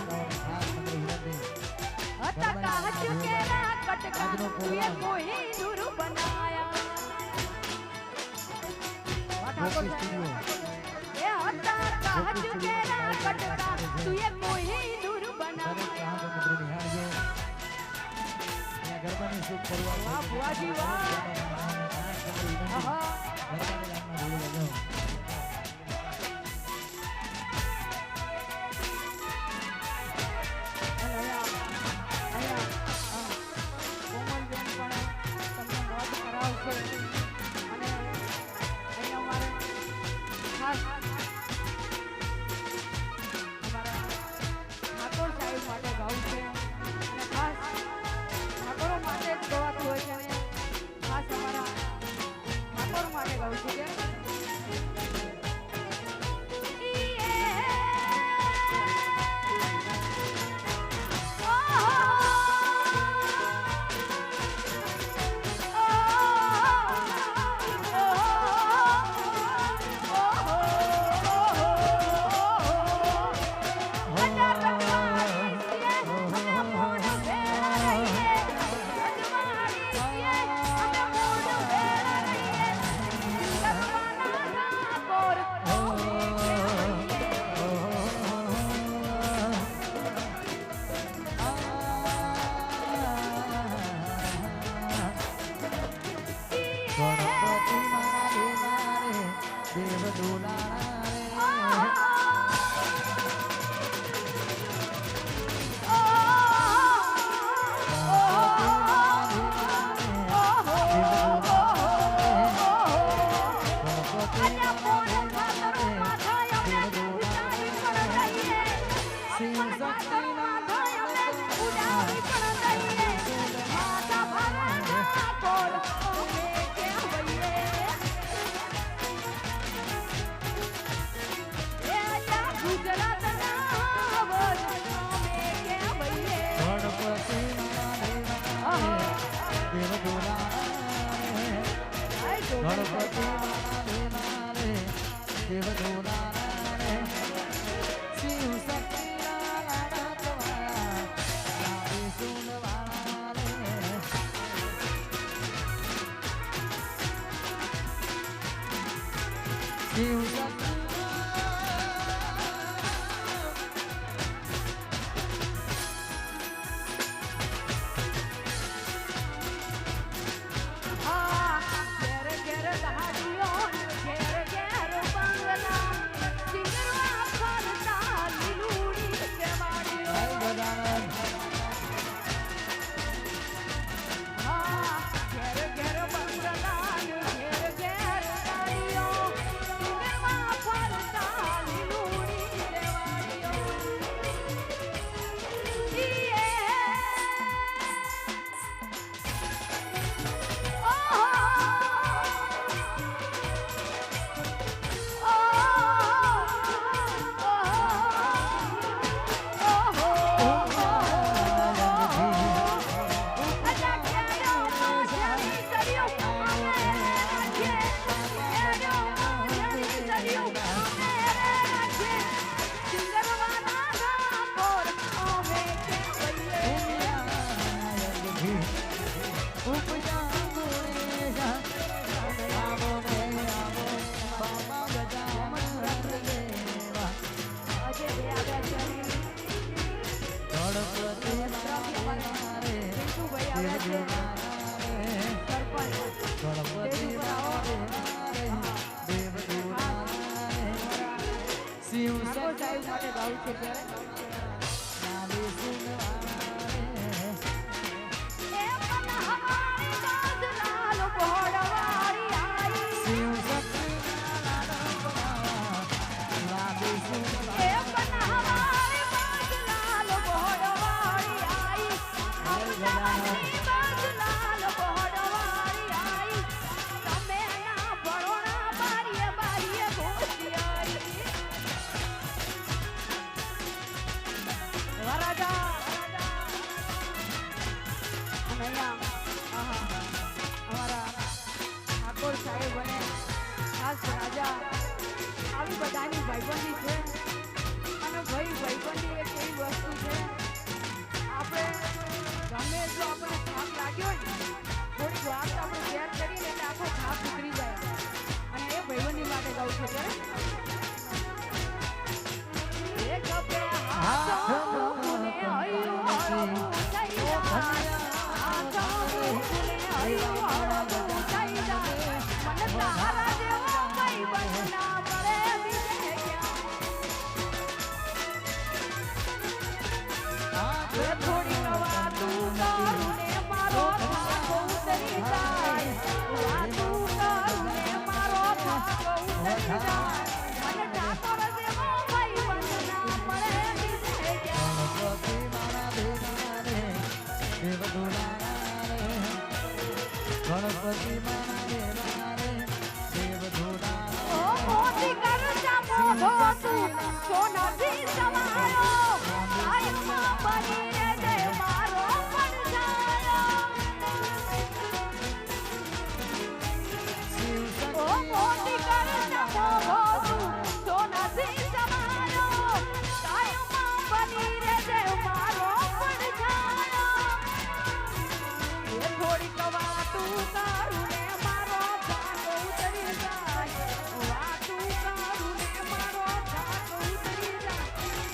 હતા કહત કેરા કટકા તુએ કોઈ દૂર બનાયા ઠાકોર એ હતા કહત કેરા કટકા તુએ કોઈ દૂર બનાયા ગરબાની શુભ શરૂઆત વાહ ભુવાજી વાહ આહા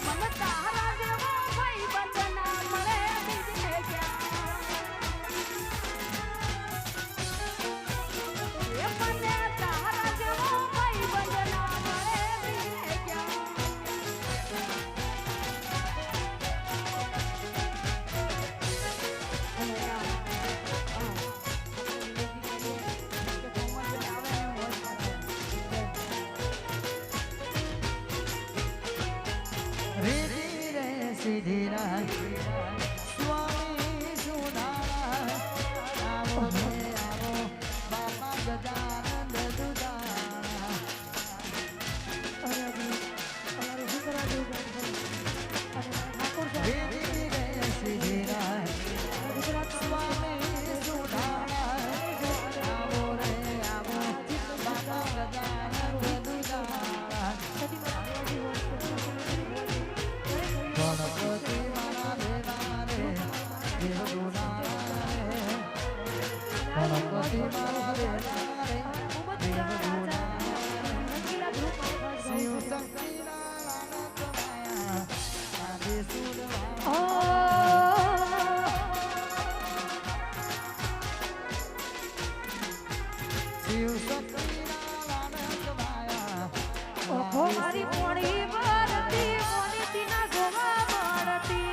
મને તારા જેવો ભાઈ બંધના સીધી રાહ સ્વામી સુધારા આવો રે આવો બાપા ગજાનંદ દુદારા સીધી રે સીધી રાહ સ્વામી સુધારા આવો રે આવો બાપા ગજાનંદ દુદારા ગણપતિ મારા દેવા રે દેવ ગુના રે ગણપતિ મારા દેવા રે દેવ ગુના શિવ શક્તિ નારાયણ કમાયા આદિ સુરવા શિવ શક્તિ નારાયણ કમાયા ઓહો મારી મોડી મારતી મોની તીના ગોવા મારતી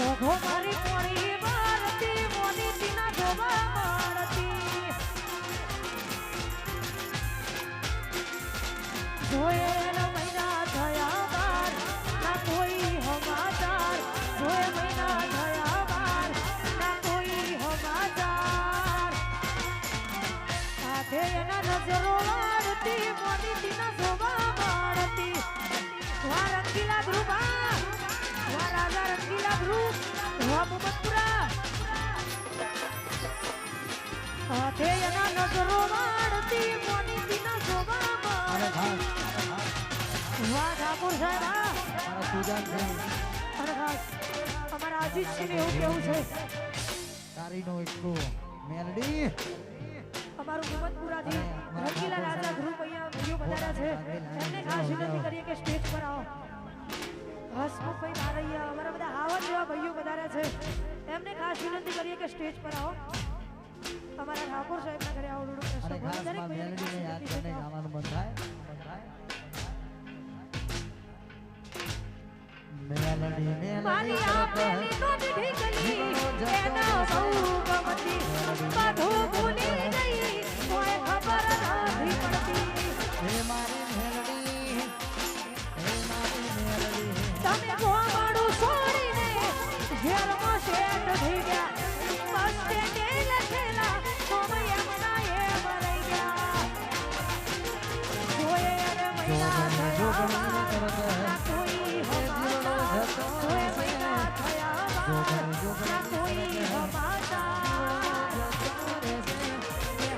ઓહો મારી મોડી મારતી મોની તીના ગોવા મારતી જોયેલ મહિના થયા બાર ના કોઈ સમાચાર જોયે મહિના થયા બાર ના કોઈ સમાચાર સાથે એના નજરો વાળતી મોની તીના શોભા મારતી વા રંગીલા ધ્રુવા વા રાજા રંગીલા ધ્રુવ વા મુમતપુરા સાથે એના નજરો વાળતી મોની તીના શોભા અરે મારતી વાહ ઠાકોર સાહેબ મારા પૂજન છે અરે ખાસ અમારા આજીતસિંહને એવું કેવું છે તારીનો એટલો મેલડી અમારું મુમતપુરાથી રંગીલા રાજા ધ્રુવ અહીંયા વિડીયો બનાવ્યા છે એમને ખાસ વિનંતી કરીએ કે સ્ટેજ પર આવો હસમુખભાઈ બારૈયા અમારા બધા આવા જેવા ભાઈઓ વધાર્યા છે એમને ખાસ વિનંતી કરીએ કે સ્ટેજ પર આવો અમારા ઠાકોર સાહેબના ઘરે આવો અને દરેક ખાસ માં ભાઈને મેલડીને યાદ કરીને ગાવાનું મન થાય મેલડી મારી મેલડી આપેલી નોટ ઢીકલી એના બહુ ગમતી બધું ભૂલી ગઈ કોઈ ખબર નથી પડતી હે મારી મેલડી હે મારી મેલડી તમે ગોમાડું છોડીને ઘેરમાં શેઠ થઈ ગયા બસ સ્ટેન્ડે લખેલા તમે એમના એમ રહી ગયા જોયે રે મહિના થયા બાર, ના કોઈ સમાચાર. જોયે મહિના થયા બાર, ના કોઈ સમાચાર.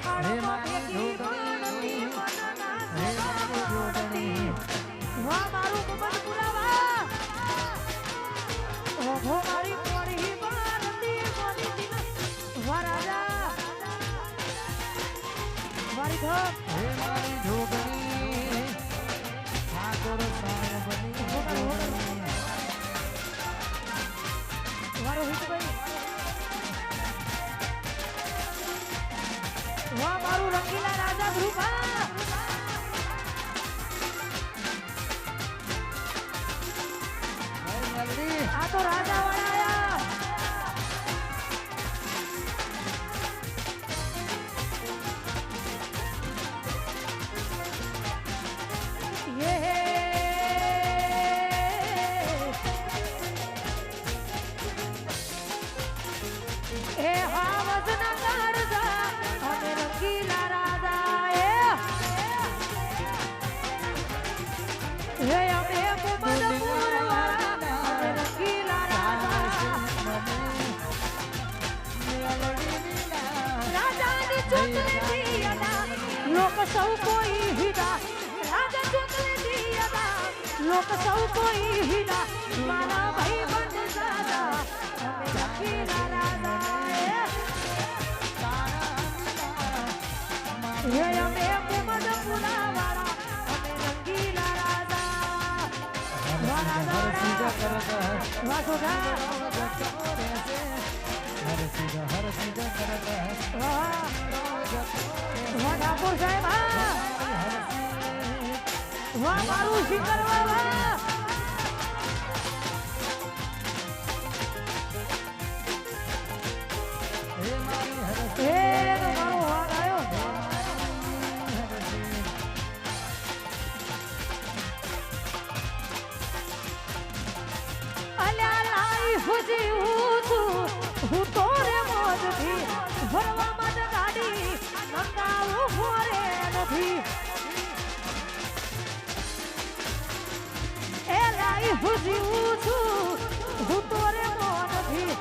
હાડમાં ભેગી માણતી મનના સભા માણતી. વાહ મારું મુમતપુરા વાહ ઓહો મારી મોડી મારતી મોની તીના વાહ રાજા મારી ધપ હે મારી જોગણી ઠાકોર સાહેબની જોગણી વાહ રોહિતભાઈ વાહ મારું રંગીલા રાજા ધ્રુવા હે મેલડી આ તો રાજા વાળા આયા એ હાવજના કાળજા અને રંગીલા રાજા એ અમે મુમતપુર વાળા અને રંગીલા રાજા રાજાની ચોકલેટી અદા લોક સૌ કોઈ હિડા રાજા ચોકલેટી અદા લોક સૌ કોઈ હિડા મારા ભાઈ બંધ દાદા અમે રંગીલા રાજા હે અમે મુમતપુરા વાળા અમે રંગીલા રાજા વાળા હરસીજા દાડા કરત વાસોડા હરસીજા કરત વાહ ઠાકોર સાહેબ વાહ મારું શિખર વાહ હે મારી હરસી એ તો મારો વાગ આવ્યો હુજી છું હું તો રે મોજથી ફરવા માટે ગાડી મંગાવું ફોરે નથી એ લાઈ હુજી છું હું તો રે મોજથી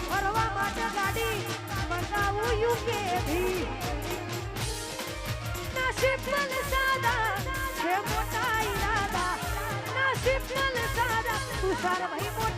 ફરવા માટે ગાડી મંગાવું યુકે થી નસીબ સાદા છે મોટા ઈરાદા નસીબ સાદા તુષાર ભાઈ મોટા